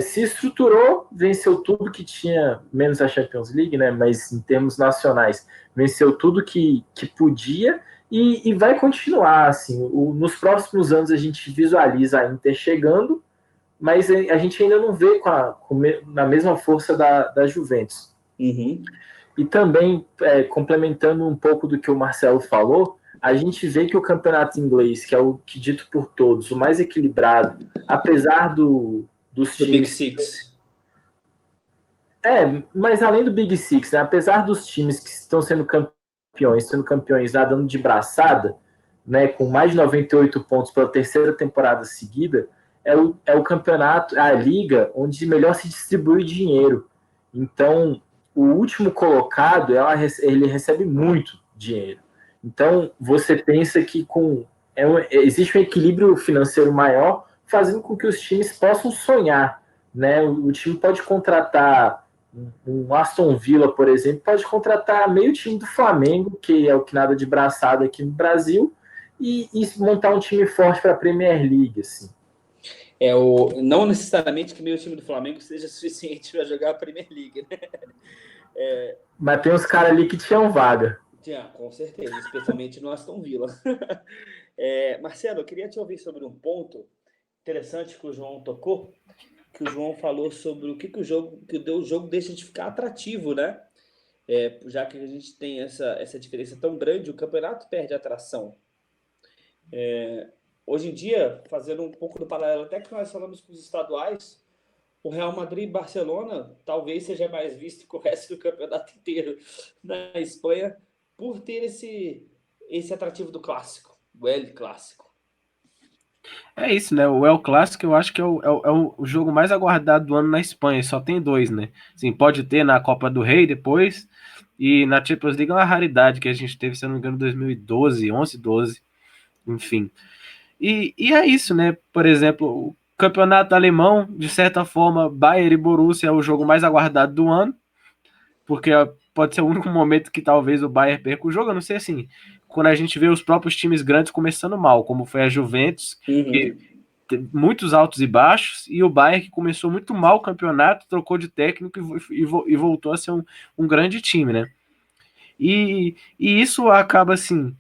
se estruturou, venceu tudo que tinha, menos a Champions League, né? Mas em termos nacionais, venceu tudo que podia, e vai continuar, assim. Nos próximos anos a gente visualiza a Inter chegando, mas a gente ainda não vê na mesma força da Juventus. Uhum. E também, complementando um pouco do que o Marcelo falou, a gente vê que o campeonato inglês, que é o que dito por todos, o mais equilibrado, apesar dos Do Big times... Six. Mas além do Big Six, né, apesar dos times que estão sendo campeões nadando de braçada, né, com mais de 98 pontos pela terceira temporada seguida, é o campeonato, a liga, onde melhor se distribui o dinheiro. Então, o último colocado, ele recebe muito dinheiro. Então, você pensa que existe um equilíbrio financeiro maior, fazendo com que os times possam sonhar. Né? O time pode contratar um Aston Villa, por exemplo, pode contratar meio time do Flamengo, que é o que nada de braçada aqui no Brasil, e montar um time forte para a Premier League, assim. Não necessariamente que meio time do Flamengo seja suficiente para jogar a Premier League, né? Mas tem uns caras ali que tinham vaga. Com certeza, especialmente no Aston Villa. Marcelo, eu queria te ouvir sobre um ponto interessante que o João tocou, que o João falou sobre o que o jogo deixa de ficar atrativo, né? Já que a gente tem essa diferença tão grande, o campeonato perde atração. Hoje em dia, fazendo um pouco do paralelo, até que nós falamos com os estaduais, o Real Madrid e Barcelona talvez seja mais visto que o resto do campeonato inteiro na Espanha, por ter esse atrativo do clássico, o El Clássico. É isso, né? O El Clássico eu acho que é o jogo mais aguardado do ano na Espanha. Só tem 2, né? Assim, pode ter na Copa do Rei depois, e na Champions League é uma raridade que a gente teve, se eu não me engano, em 2012, 11, 12, enfim. E é isso, né? Por exemplo, o campeonato alemão, de certa forma, Bayern e Borussia é o jogo mais aguardado do ano, porque pode ser o único momento que talvez o Bayern perca o jogo. Eu não sei, assim, quando a gente vê os próprios times grandes começando mal, como foi a Juventus, que tem muitos altos e baixos, e o Bayern, que começou muito mal o campeonato, trocou de técnico e voltou a ser um grande time, né? E isso acaba, assim,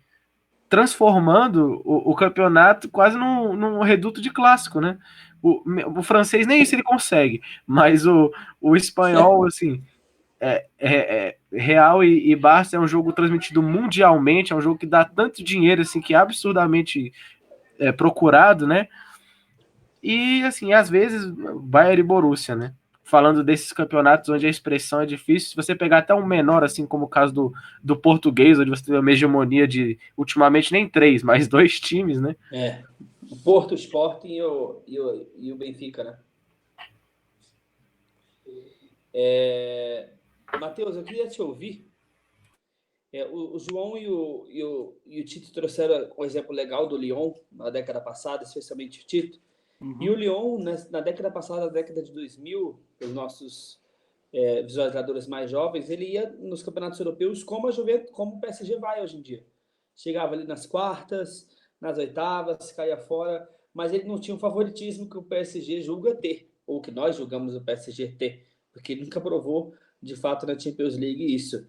transformando o campeonato quase num reduto de clássico, né? O francês nem isso ele consegue, mas o espanhol, assim, Real e Barça é um jogo transmitido mundialmente, é um jogo que dá tanto dinheiro, assim, que é absurdamente procurado, né? E, assim, às vezes, Bayern e Borussia, né? Falando desses campeonatos onde a expressão é difícil, se você pegar até um menor, assim como o caso do português, onde você tem uma hegemonia de, ultimamente, nem 3, mas 2 times, né? O Porto, o Sporting e o Benfica, né? Matheus, eu queria te ouvir. O João e o Tito trouxeram um exemplo legal do Lyon na década passada, especialmente o Tito. E o Lyon, na década passada, na década de 2000, os nossos visualizadores mais jovens, ele ia nos campeonatos europeus como a Juventus, como o PSG vai hoje em dia. Chegava ali nas quartas, nas oitavas, caía fora, mas ele não tinha o favoritismo que o PSG julga ter, ou que nós julgamos o PSG ter, porque ele nunca provou, de fato, na Champions League isso.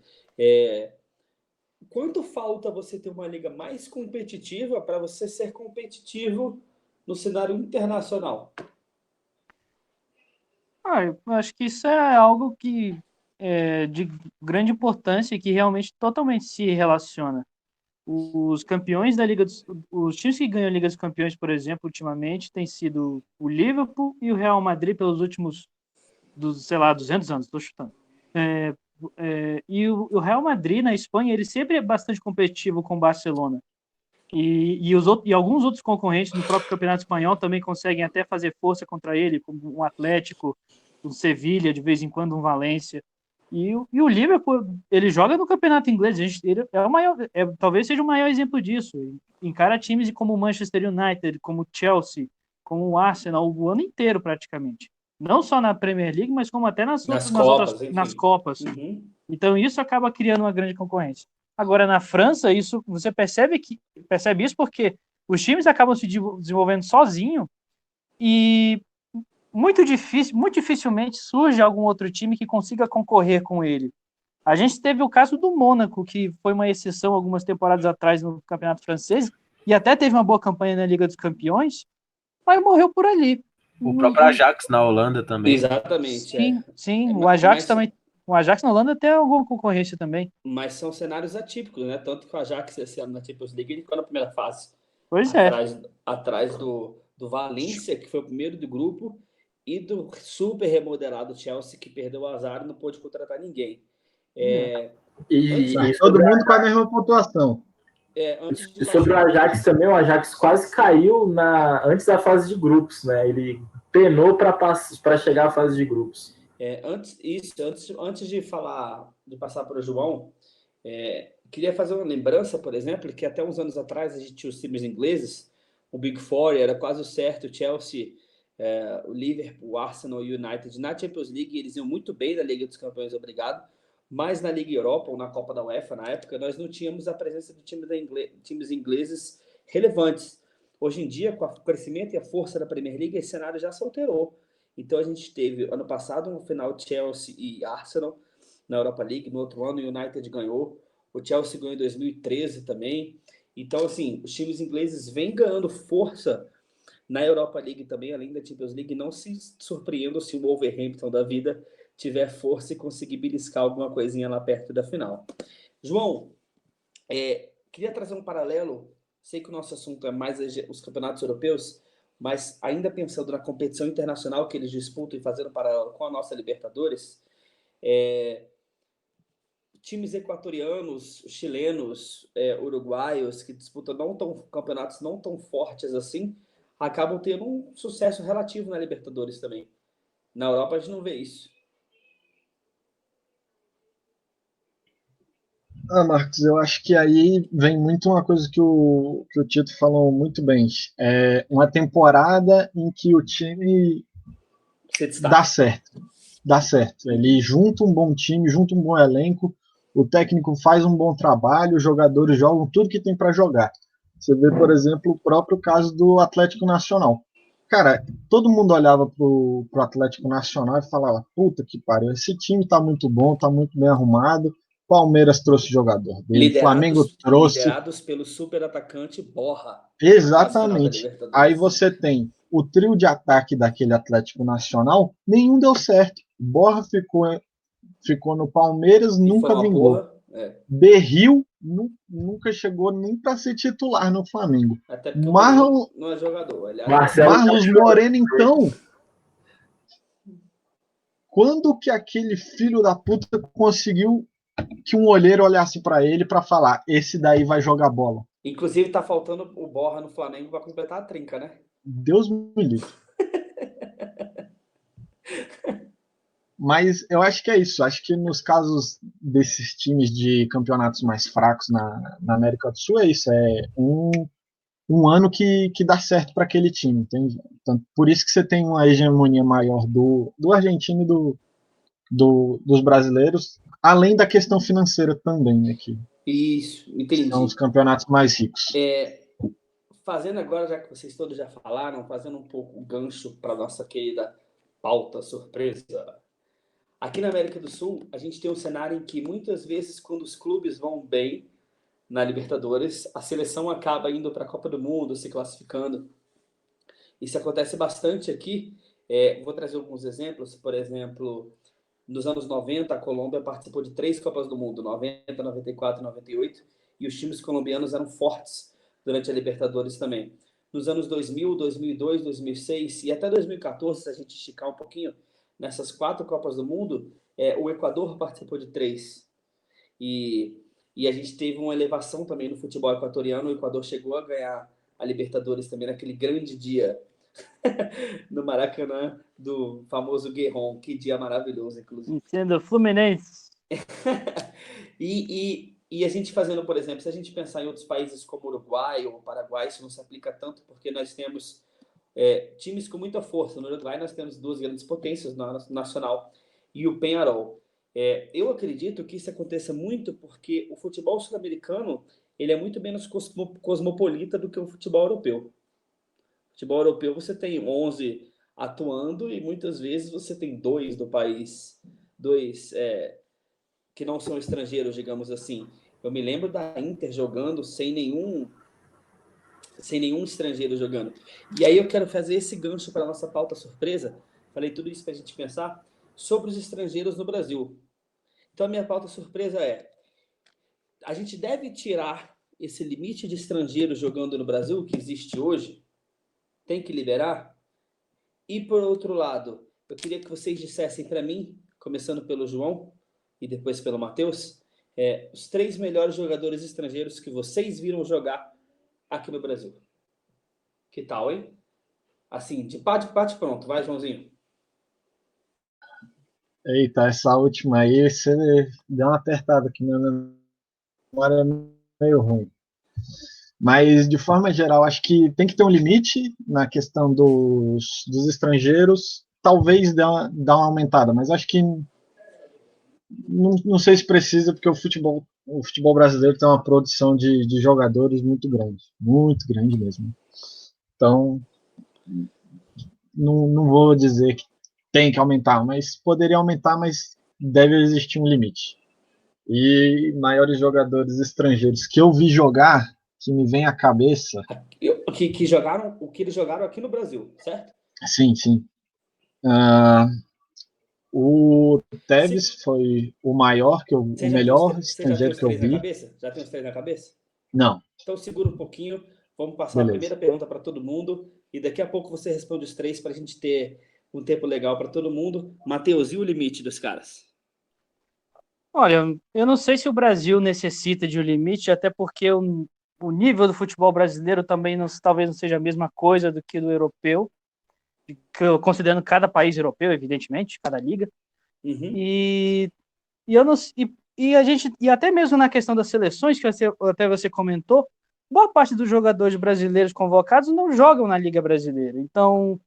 Quanto falta você ter uma liga mais competitiva para você ser competitivo no cenário internacional? Eu acho que isso é algo que é de grande importância e que realmente totalmente se relaciona. Os campeões da os times que ganham a Liga dos Campeões, por exemplo, ultimamente, tem sido o Liverpool e o Real Madrid pelos últimos, 200 anos, estou chutando. E o Real Madrid, na Espanha, ele sempre é bastante competitivo com o Barcelona. E alguns outros concorrentes no próprio Campeonato Espanhol também conseguem até fazer força contra ele, como um Atlético, um Sevilha, de vez em quando um Valência. E o Liverpool, ele joga no Campeonato Inglês, ele talvez seja o maior exemplo disso. Encara times como o Manchester United, como o Chelsea, como o Arsenal, o ano inteiro praticamente. Não só na Premier League, mas como até nas Copas. Então isso acaba criando uma grande concorrência. Agora, na França, você percebe isso porque os times acabam se desenvolvendo sozinho e muito dificilmente surge algum outro time que consiga concorrer com ele. A gente teve o caso do Mônaco, que foi uma exceção algumas temporadas atrás no Campeonato Francês, e até teve uma boa campanha na Liga dos Campeões, mas morreu por ali. O próprio Ajax na Holanda também. Exatamente. Sim, o Ajax também O Ajax na Holanda tem alguma concorrência também. Mas são cenários atípicos, né? Tanto que o Ajax esse ano na Champions League ele ficou na primeira fase. Pois é. Atrás do Valência, que foi o primeiro do grupo, e do super remodelado Chelsea, que perdeu o azar e não pôde contratar ninguém. Todo mundo com a mesma pontuação. E sobre o Ajax também, o Ajax quase caiu antes da fase de grupos, né? Ele penou para chegar à fase de grupos. Antes de passar para o João, queria fazer uma lembrança, por exemplo, que até uns anos atrás a gente tinha os times ingleses, o Big Four era quase o certo, o Chelsea, o Liverpool, o Arsenal e o United. Na Champions League eles iam muito bem na Liga dos Campeões, obrigado, mas na Liga Europa ou na Copa da UEFA, na época, nós não tínhamos a presença de times ingleses relevantes. Hoje em dia, com o crescimento e a força da Premier League, esse cenário já se alterou. Então a gente teve, ano passado, um final Chelsea e Arsenal na Europa League, no outro ano o United ganhou, o Chelsea ganhou em 2013 também. Então, assim, os times ingleses vêm ganhando força na Europa League também, além da Champions League. Não se surpreendam se o Wolverhampton da vida tiver força e conseguir beliscar alguma coisinha lá perto da final. João, queria trazer um paralelo. Sei que o nosso assunto é mais os campeonatos europeus, mas ainda pensando na competição internacional que eles disputam e fazendo paralelo com a nossa Libertadores, times equatorianos, chilenos, uruguaios, que disputam campeonatos não tão fortes assim, acabam tendo um sucesso relativo na Libertadores também. Na Europa a gente não vê isso. Marcos, eu acho que aí vem muito uma coisa que o Tito falou muito bem. É uma temporada em que o time dá certo. Ele junta um bom time, junta um bom elenco, o técnico faz um bom trabalho, os jogadores jogam tudo que tem para jogar. Você vê, por exemplo, o próprio caso do Atlético Nacional. Cara, todo mundo olhava pro Atlético Nacional e falava, puta que pariu, esse time tá muito bom, tá muito bem arrumado. Palmeiras trouxe jogador dele, Flamengo trouxe. Liderados pelo super atacante Borja. Exatamente. Aí você tem o trio de ataque daquele Atlético Nacional, nenhum deu certo. Borja ficou no Palmeiras, nunca vingou. Berril nunca chegou nem para ser titular no Flamengo. Até porque não é jogador. Marlos Moreno, então. Quando que aquele filho da puta conseguiu que um olheiro olhasse para ele para falar, esse daí vai jogar bola? Inclusive tá faltando o Borja no Flamengo para completar a trinca, né? Deus me livre. Mas eu acho que é isso. Acho que nos casos desses times de campeonatos mais fracos na América do Sul é isso. É um ano que dá certo para aquele time, entende? Então, por isso que você tem uma hegemonia maior do argentino e dos brasileiros, além da questão financeira também, né? Isso, entendi. São os campeonatos mais ricos. Fazendo agora, já que vocês todos já falaram, fazendo um pouco o gancho para nossa querida pauta surpresa. Aqui na América do Sul, a gente tem um cenário em que muitas vezes, quando os clubes vão bem na Libertadores, a seleção acaba indo para a Copa do Mundo, se classificando. Isso acontece bastante aqui. Vou trazer alguns exemplos. Por exemplo, nos anos 90, a Colômbia participou de 3 Copas do Mundo, 90, 94 e 98, e os times colombianos eram fortes durante a Libertadores também. Nos anos 2000, 2002, 2006 e até 2014, se a gente esticar um pouquinho, nessas 4 Copas do Mundo, o Equador participou de 3. E a gente teve uma elevação também no futebol equatoriano. O Equador chegou a ganhar a Libertadores também naquele grande dia no Maracanã do famoso Guerrón. Que dia maravilhoso, inclusive. Sendo Fluminense. E a gente fazendo, por exemplo, se a gente pensar em outros países como Uruguai ou Paraguai, isso não se aplica tanto porque nós temos times com muita força. No Uruguai nós temos 2 grandes potências, no Nacional e o Peñarol. Eu acredito que isso aconteça muito porque o futebol sul-americano ele é muito menos cosmopolita do que o futebol europeu. No futebol europeu você tem 11 atuando e muitas vezes você tem 2 do país, 2 que não são estrangeiros, digamos assim. Eu me lembro da Inter jogando sem nenhum estrangeiro jogando. E aí eu quero fazer esse gancho para a nossa pauta surpresa. Falei tudo isso para a gente pensar sobre os estrangeiros no Brasil. Então, a minha pauta surpresa é: a gente deve tirar esse limite de estrangeiros jogando no Brasil, que existe hoje, tem que liberar? E, por outro lado, eu queria que vocês dissessem para mim, começando pelo João e depois pelo Matheus, os 3 melhores jogadores estrangeiros que vocês viram jogar aqui no Brasil. Que tal, hein? Assim, de bate pronto. Vai, Joãozinho. Eita, essa última aí, você deu uma apertada aqui na memória, meio ruim. Mas, de forma geral, acho que tem que ter um limite na questão dos estrangeiros. Talvez dá uma aumentada, mas acho que não sei se precisa, porque o futebol brasileiro tem uma produção de jogadores muito grande mesmo. Então, não vou dizer que tem que aumentar, mas poderia aumentar, mas deve existir um limite. E maiores jogadores estrangeiros que eu vi jogar, que me vem à cabeça... O que eles jogaram aqui no Brasil, certo? Sim. O Tevez foi o melhor estrangeiro que eu vi. Já tem os 3 na cabeça? Não. Então segura um pouquinho, vamos passar Beleza. a primeira pergunta para todo mundo e daqui a pouco você responde os 3 para a gente ter um tempo legal para todo mundo. Matheus, e o limite dos caras? Olha, eu não sei se o Brasil necessita de um limite, até porque o nível do futebol brasileiro também talvez não seja a mesma coisa do que do europeu, considerando cada país europeu, evidentemente, cada liga. Uhum. E eu não a gente, e até mesmo na questão das seleções, que até você comentou, boa parte dos jogadores brasileiros convocados não jogam na Liga Brasileira. Então,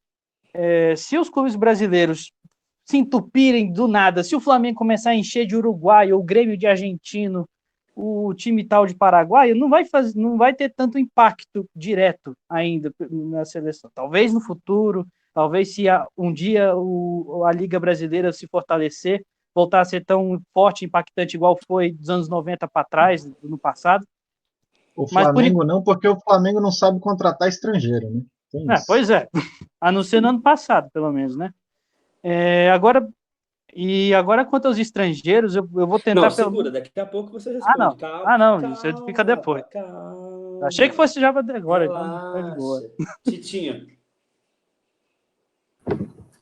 se os clubes brasileiros se entupirem do nada, se o Flamengo começar a encher de Uruguai, ou o Grêmio de argentino, o time tal de Paraguai, não vai ter tanto impacto direto ainda na seleção. Talvez no futuro, talvez se um dia a Liga Brasileira se fortalecer, voltar a ser tão forte e impactante igual foi dos anos 90 para trás, no passado. O Flamengo não, porque o Flamengo não sabe contratar estrangeiro, né? Pois é, a não ser no ano passado, pelo menos, né? Agora quanto aos estrangeiros, eu vou tentar... Não, segura, daqui a pouco você responde. Calma, isso fica depois. Calma. Achei que fosse já agora, Relaxa. então tá de boa. Titinho.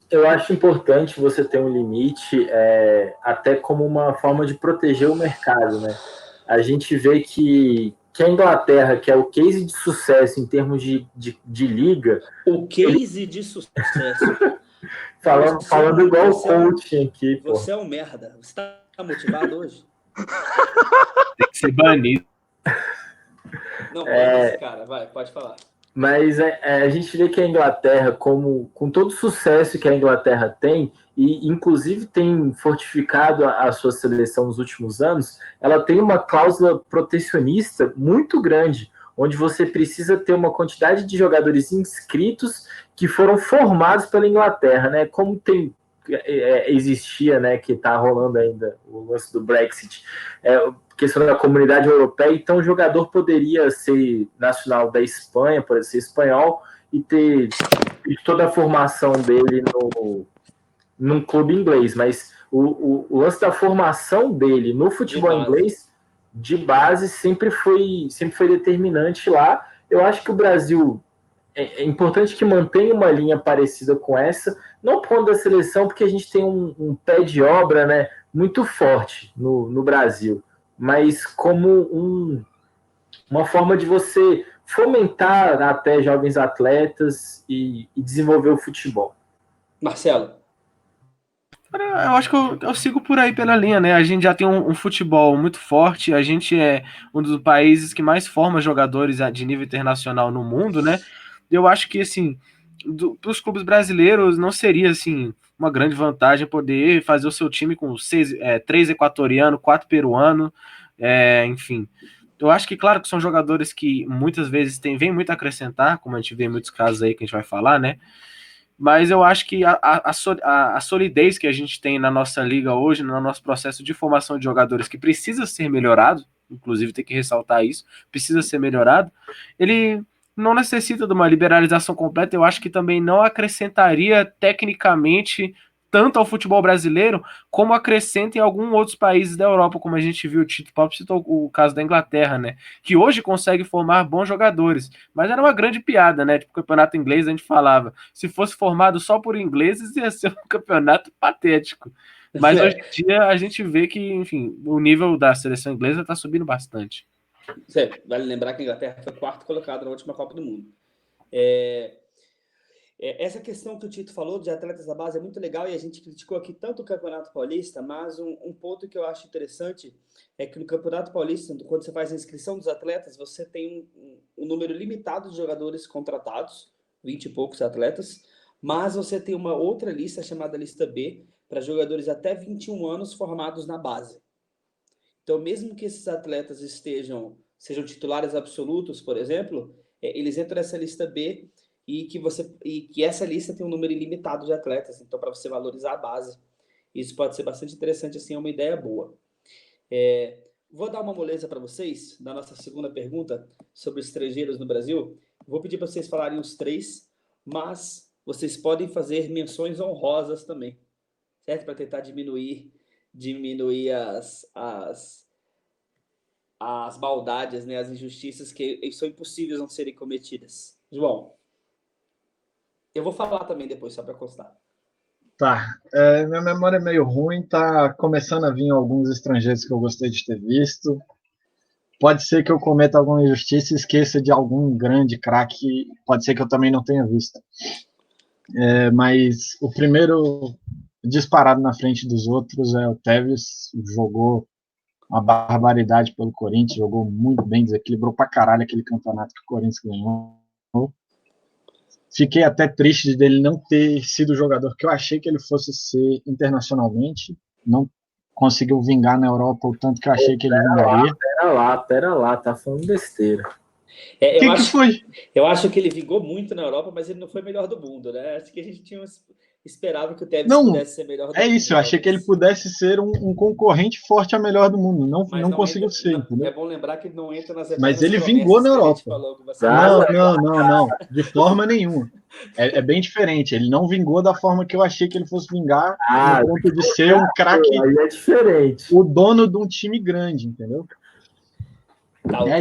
Eu acho importante você ter um limite, até como uma forma de proteger o mercado, né? A gente vê que a Inglaterra, que é o case de sucesso em termos de liga... O case de sucesso. falando igual o coaching aqui. Você é um merda. Você tá motivado hoje? Tem que ser banido. Não, esse cara. Vai, pode falar. Mas a gente vê que a Inglaterra, com todo o sucesso que a Inglaterra tem, e inclusive tem fortificado a sua seleção nos últimos anos, ela tem uma cláusula protecionista muito grande, onde você precisa ter uma quantidade de jogadores inscritos que foram formados pela Inglaterra, né? Como existia, né, que está rolando ainda o lance do Brexit, questão da comunidade europeia, então o jogador poderia ser nacional da Espanha, pode ser espanhol, e ter toda a formação dele num clube inglês, mas o lance da formação dele no futebol inglês, de base, sempre foi determinante lá. Eu acho que o Brasil é importante que mantenha uma linha parecida com essa, não por conta da seleção, porque a gente tem um pé de obra, né, muito forte no Brasil, mas como uma forma de você fomentar até jovens atletas e desenvolver o futebol. Marcelo. Eu acho que eu sigo por aí pela linha, né? A gente já tem um futebol muito forte, a gente é um dos países que mais forma jogadores de nível internacional no mundo, né? Eu acho que, assim, para os clubes brasileiros não seria, assim, uma grande vantagem poder fazer o seu time com 3 equatorianos, 4 peruanos, enfim. Eu acho que, claro, que são jogadores que muitas vezes vem muito a acrescentar, como a gente vê em muitos casos aí que a gente vai falar, né? Mas eu acho que a solidez que a gente tem na nossa liga hoje, no nosso processo de formação de jogadores, que precisa ser melhorado, inclusive tem que ressaltar isso, precisa ser melhorado, ele não necessita de uma liberalização completa. Eu acho que também não acrescentaria tecnicamente tanto ao futebol brasileiro, como acrescenta em alguns outros países da Europa, como a gente viu, o Tito Paulo citou o caso da Inglaterra, né? Que hoje consegue formar bons jogadores. Mas era uma grande piada, né? Tipo, o campeonato inglês, a gente falava, se fosse formado só por ingleses, ia ser um campeonato patético. Mas hoje em dia a gente vê que, enfim, o nível da seleção inglesa está subindo bastante. Vale lembrar que a Inglaterra foi quarto colocado na última Copa do Mundo. Essa questão que o Tito falou de atletas da base é muito legal e a gente criticou aqui tanto o Campeonato Paulista, mas um ponto que eu acho interessante é que no Campeonato Paulista, quando você faz a inscrição dos atletas, você tem um número limitado de jogadores contratados, 20 e poucos atletas, mas você tem uma outra lista chamada Lista B, para jogadores até 21 anos formados na base. Então, mesmo que esses atletas sejam titulares absolutos, por exemplo, eles entram nessa Lista B e que essa lista tem um número ilimitado de atletas, então para você valorizar a base. Isso pode ser bastante interessante, assim, é uma ideia boa. Vou dar uma moleza para vocês, da nossa segunda pergunta sobre estrangeiros no Brasil. Vou pedir para vocês falarem os 3, mas vocês podem fazer menções honrosas também, certo? Para tentar diminuir as maldades, né? As injustiças que são impossíveis não serem cometidas. João, eu vou falar também depois, só para constar. Tá. Minha memória é meio ruim, tá começando a vir alguns estrangeiros que eu gostei de ter visto. Pode ser que eu cometa alguma injustiça e esqueça de algum grande craque, pode ser que eu também não tenha visto. Mas o primeiro disparado na frente dos outros é o Tevez, jogou uma barbaridade pelo Corinthians, jogou muito bem, desequilibrou pra caralho aquele campeonato que o Corinthians ganhou. Fiquei até triste dele não ter sido o jogador que eu achei que ele fosse ser internacionalmente. Não conseguiu vingar na Europa o tanto que eu achei que ele vingaria. Pera lá, tá falando besteira. Que foi? Eu acho que ele vingou muito na Europa, mas ele não foi melhor do mundo, né? Acho que a gente esperava que o Tevez pudesse ser melhor do mundo. É isso, eu achei que ele pudesse ser um concorrente forte a melhor do mundo. Não conseguiu ser, entendeu? É bom lembrar que ele não entra nas Mas ele vingou na Europa. Não, de forma nenhuma. É bem diferente. Ele não vingou da forma que eu achei que ele fosse vingar, no ponto de ser um craque. Aí é diferente. O dono de um time grande, entendeu?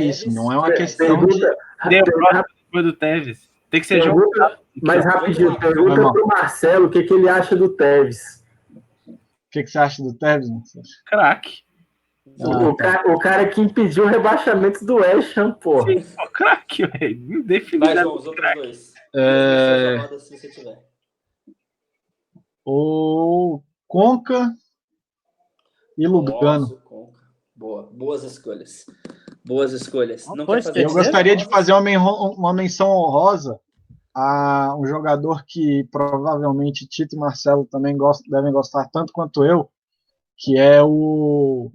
Isso, não é uma questão de. Depois do Tevez. Tem que ser jogo. Mas rapidinho, pergunta pro Marcelo o que ele acha do Tevez. O que você acha do Tevez, Marcelo? Craque. O cara que impediu o rebaixamento do West Ham, porra. Sim, o craque, velho. Vai, João, os outros dois. Se você tiver. O Conca e Lugano. Conca. Boas escolhas. Eu gostaria de fazer uma menção honrosa a um jogador que provavelmente Tito e Marcelo também devem gostar tanto quanto eu, que é o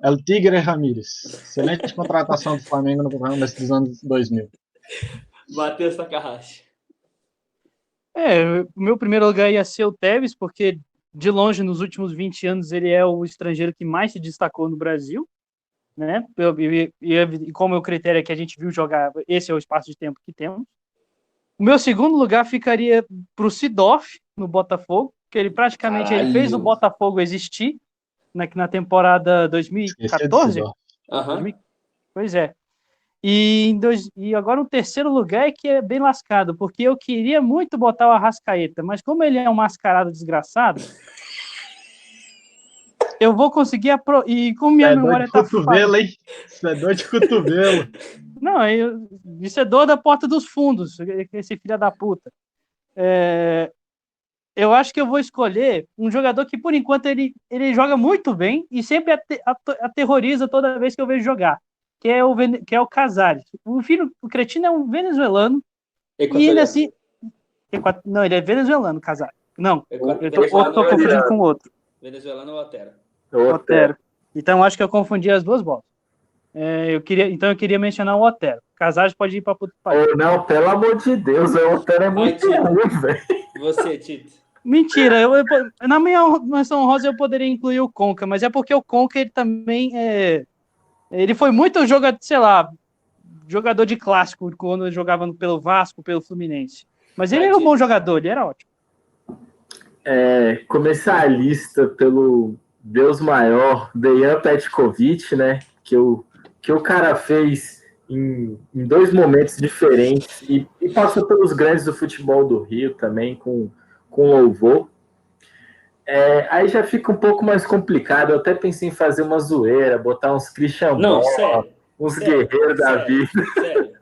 El Tigre Ramírez. Excelente contratação do Flamengo no começo dos anos 2000. Matheus Takahashi. O meu primeiro lugar ia ser o Tevez, porque de longe, nos últimos 20 anos, ele é o estrangeiro que mais se destacou no Brasil, né? E como é o critério que a gente viu jogar, esse é o espaço de tempo que temos. O meu segundo lugar ficaria para o Seedorf, no Botafogo, que ele praticamente ele fez o Botafogo existir na temporada 2014. Pois é. E agora o terceiro lugar é que é bem lascado, porque eu queria muito botar o Arrascaeta, mas como ele é um mascarado desgraçado, eu vou conseguir... E como minha memória tá... cotovelo, hein? Isso é dor de cotovelo. Não, isso é dor da porta dos fundos, esse filho da puta. Eu acho que eu vou escolher um jogador que, por enquanto, ele joga muito bem e sempre aterroriza toda vez que eu vejo jogar, que é o Casares. O cretino é um venezuelano. E ele assim... Não, ele é venezuelano, Casares. Não, eu tô confundindo com outro. Venezuelano ou Otero? Otero. Então, acho que eu confundi as duas bolas. Eu queria mencionar o Otero. Casares pode ir para puto país. Não, pelo amor de Deus, o Otero é muito ruim, velho. Você, Tito. Mentira, na minha menção honrosa eu poderia incluir o Conca, mas é porque o Conca ele também ele foi muito jogador de clássico quando ele jogava pelo Vasco, pelo Fluminense. Mas ele era um bom jogador, ele era ótimo. começar a lista pelo Deus maior, Dejan Petkovic, né? Que o cara fez em 2 momentos diferentes e passou pelos grandes do futebol do Rio também, com louvor. Aí já fica um pouco mais complicado. Eu até pensei em fazer uma zoeira, botar uns Christian Não, Bola, sério. uns guerreiros da vida. Sério.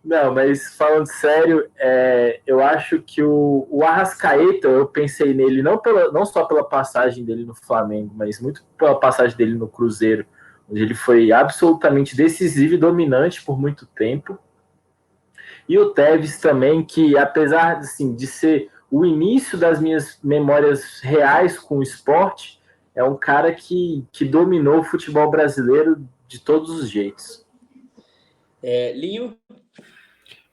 Não, mas falando sério, eu acho que o Arrascaeta, eu pensei nele não só pela passagem dele no Flamengo, mas muito pela passagem dele no Cruzeiro, onde ele foi absolutamente decisivo e dominante por muito tempo. E o Tevez também, que apesar assim, de ser o início das minhas memórias reais com o esporte, é um cara que dominou o futebol brasileiro de todos os jeitos. Linho?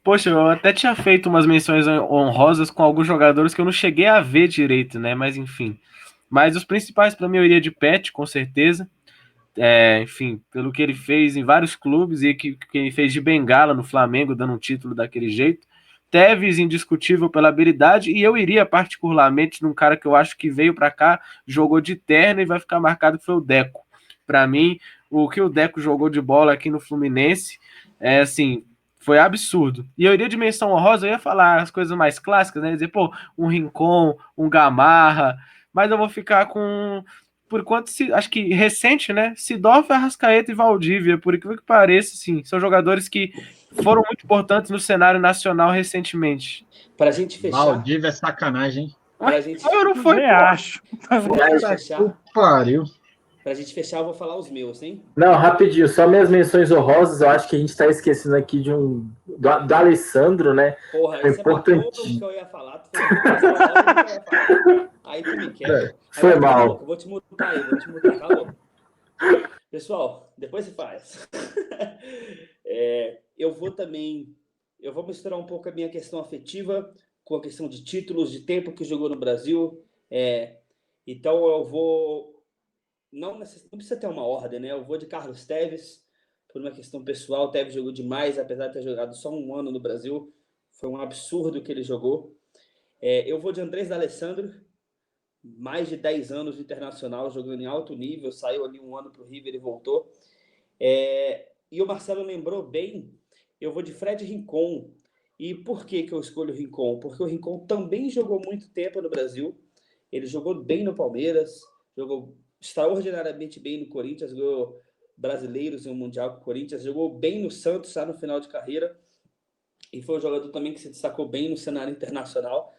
Poxa, eu até tinha feito umas menções honrosas com alguns jogadores que eu não cheguei a ver direito, né? Mas enfim. Mas os principais para mim eu iria de Pet, com certeza. Enfim, pelo que ele fez em vários clubes e que ele fez de bengala no Flamengo, dando um título daquele jeito. Tevez, indiscutível pela habilidade, e eu iria particularmente num cara que eu acho que veio para cá, jogou de terno e vai ficar marcado, que foi o Deco. Para mim, o que o Deco jogou de bola aqui no Fluminense assim, foi absurdo. E eu iria de menção honrosa, eu ia falar as coisas mais clássicas, né? Dizer, pô, um Rincon, um Gamarra, mas eu vou ficar com, por enquanto, acho que recente, né? Sidorf, Arrascaeta e Valdívia, por incrível que pareça, sim, são jogadores que foram muito importantes no cenário nacional recentemente. Pra gente fechar. Valdívia é sacanagem, hein? Eu não fui, Eu acho. Pariu. Pra gente fechar, eu vou falar os meus, hein? Não, rapidinho, só minhas menções honrosas, eu acho que a gente está esquecendo aqui do Alessandro, né? Porra, é importante. Que eu ia falar. Aí tu me quer. Foi mal. Vou te mutar aí, calma. Pessoal, depois você faz. Eu vou misturar um pouco a minha questão afetiva com a questão de títulos, de tempo que jogou no Brasil. Então eu vou... Não precisa ter uma ordem, né? Eu vou de Carlos Tevez, por uma questão pessoal. O Tevez jogou demais, apesar de ter jogado só 1 ano no Brasil. Foi um absurdo que ele jogou. Eu vou de Andrés D'Alessandro, mais de 10 anos de internacional, jogando em alto nível. Saiu ali 1 ano para o River e voltou. E o Marcelo lembrou bem, eu vou de Fred Rincon. E por que eu escolho o Rincon? Porque o Rincon também jogou muito tempo no Brasil. Ele jogou bem no Palmeiras, jogou extraordinariamente bem no Corinthians, ganhou brasileiros em um Mundial com o Corinthians, jogou bem no Santos, no final de carreira, e foi um jogador também que se destacou bem no cenário internacional,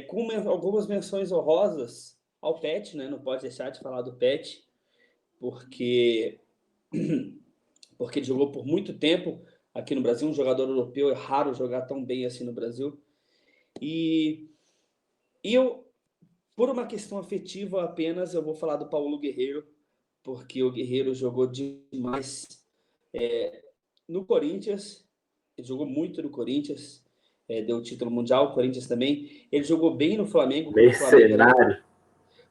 com algumas menções honrosas ao Pet, né? Não pode deixar de falar do Pet, porque ele jogou por muito tempo aqui no Brasil, um jogador europeu, é raro jogar tão bem assim no Brasil, e eu, por uma questão afetiva apenas, eu vou falar do Paulo Guerreiro, porque o Guerreiro jogou demais no Corinthians, ele jogou muito no Corinthians, deu o título mundial, o Corinthians também, ele jogou bem no Flamengo,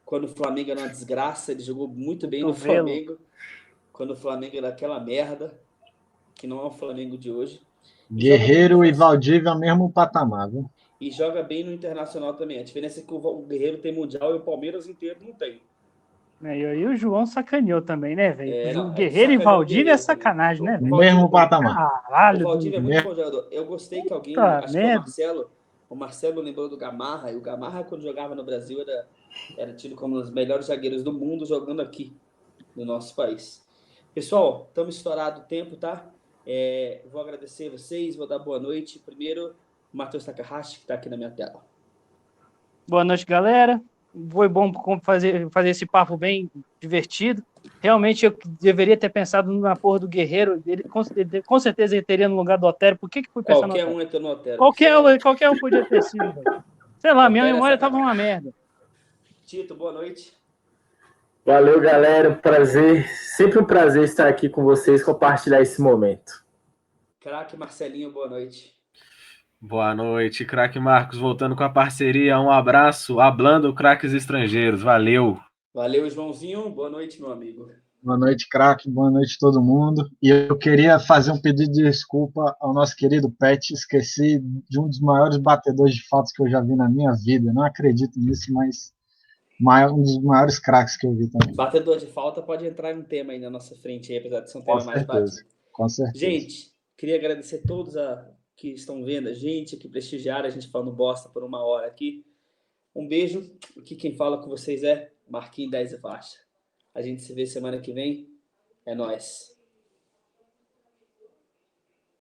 quando o Flamengo era uma desgraça, ele jogou muito bem no Flamengo, quando o Flamengo era aquela merda, que não é o Flamengo de hoje. Guerreiro e Valdívia é o mesmo patamar, viu? E joga bem no Internacional também. A diferença é que o Guerreiro tem Mundial e o Palmeiras inteiro não tem. E aí o João sacaneou também, né, velho? O Guerreiro e Valdívia é sacanagem, né, velho? Mesmo patamar. Caralho. O Valdívia é muito bom jogador. Eu gostei que alguém... acho que o Marcelo lembrou do Gamarra. E o Gamarra, quando jogava no Brasil, era tido como um dos melhores zagueiros do mundo jogando aqui, no nosso país. Pessoal, estamos estourados o tempo, tá? Vou agradecer a vocês, vou dar boa noite. Primeiro, o Matheus Takahashi, que está aqui na minha tela. Boa noite, galera. Foi bom fazer esse papo bem divertido. Realmente eu deveria ter pensado na porra do Guerreiro. Ele com certeza ele teria no lugar do Otero. Por que fui pensar no Otero? Qualquer um entrou no Otero. Qualquer um podia ter sido, velho. Sei lá, minha memória tava uma merda. Tito, boa noite. Valeu, galera. Prazer. Sempre um prazer estar aqui com vocês, compartilhar esse momento. Craque Marcelinho, boa noite. Boa noite, craque Marcos, voltando com a parceria, um abraço, hablando craques estrangeiros, valeu. Valeu, Joãozinho, boa noite, meu amigo. Boa noite, craque. Boa noite, todo mundo. E eu queria fazer um pedido de desculpa ao nosso querido Pet. Esqueci de um dos maiores batedores de faltas que eu já vi na minha vida. Não acredito nisso, mas um dos maiores craques que eu vi também. Batedor de falta pode entrar em um tema aí na nossa frente, aí, apesar de ser um Com tema mais certeza. batido. Com certeza. Gente, queria agradecer a todos que estão vendo a gente, que prestigiaram a gente falando bosta por 1 hora aqui. Um beijo. Aqui quem fala com vocês é Marquinhos 10 e Faixa. A gente se vê semana que vem. É nóis.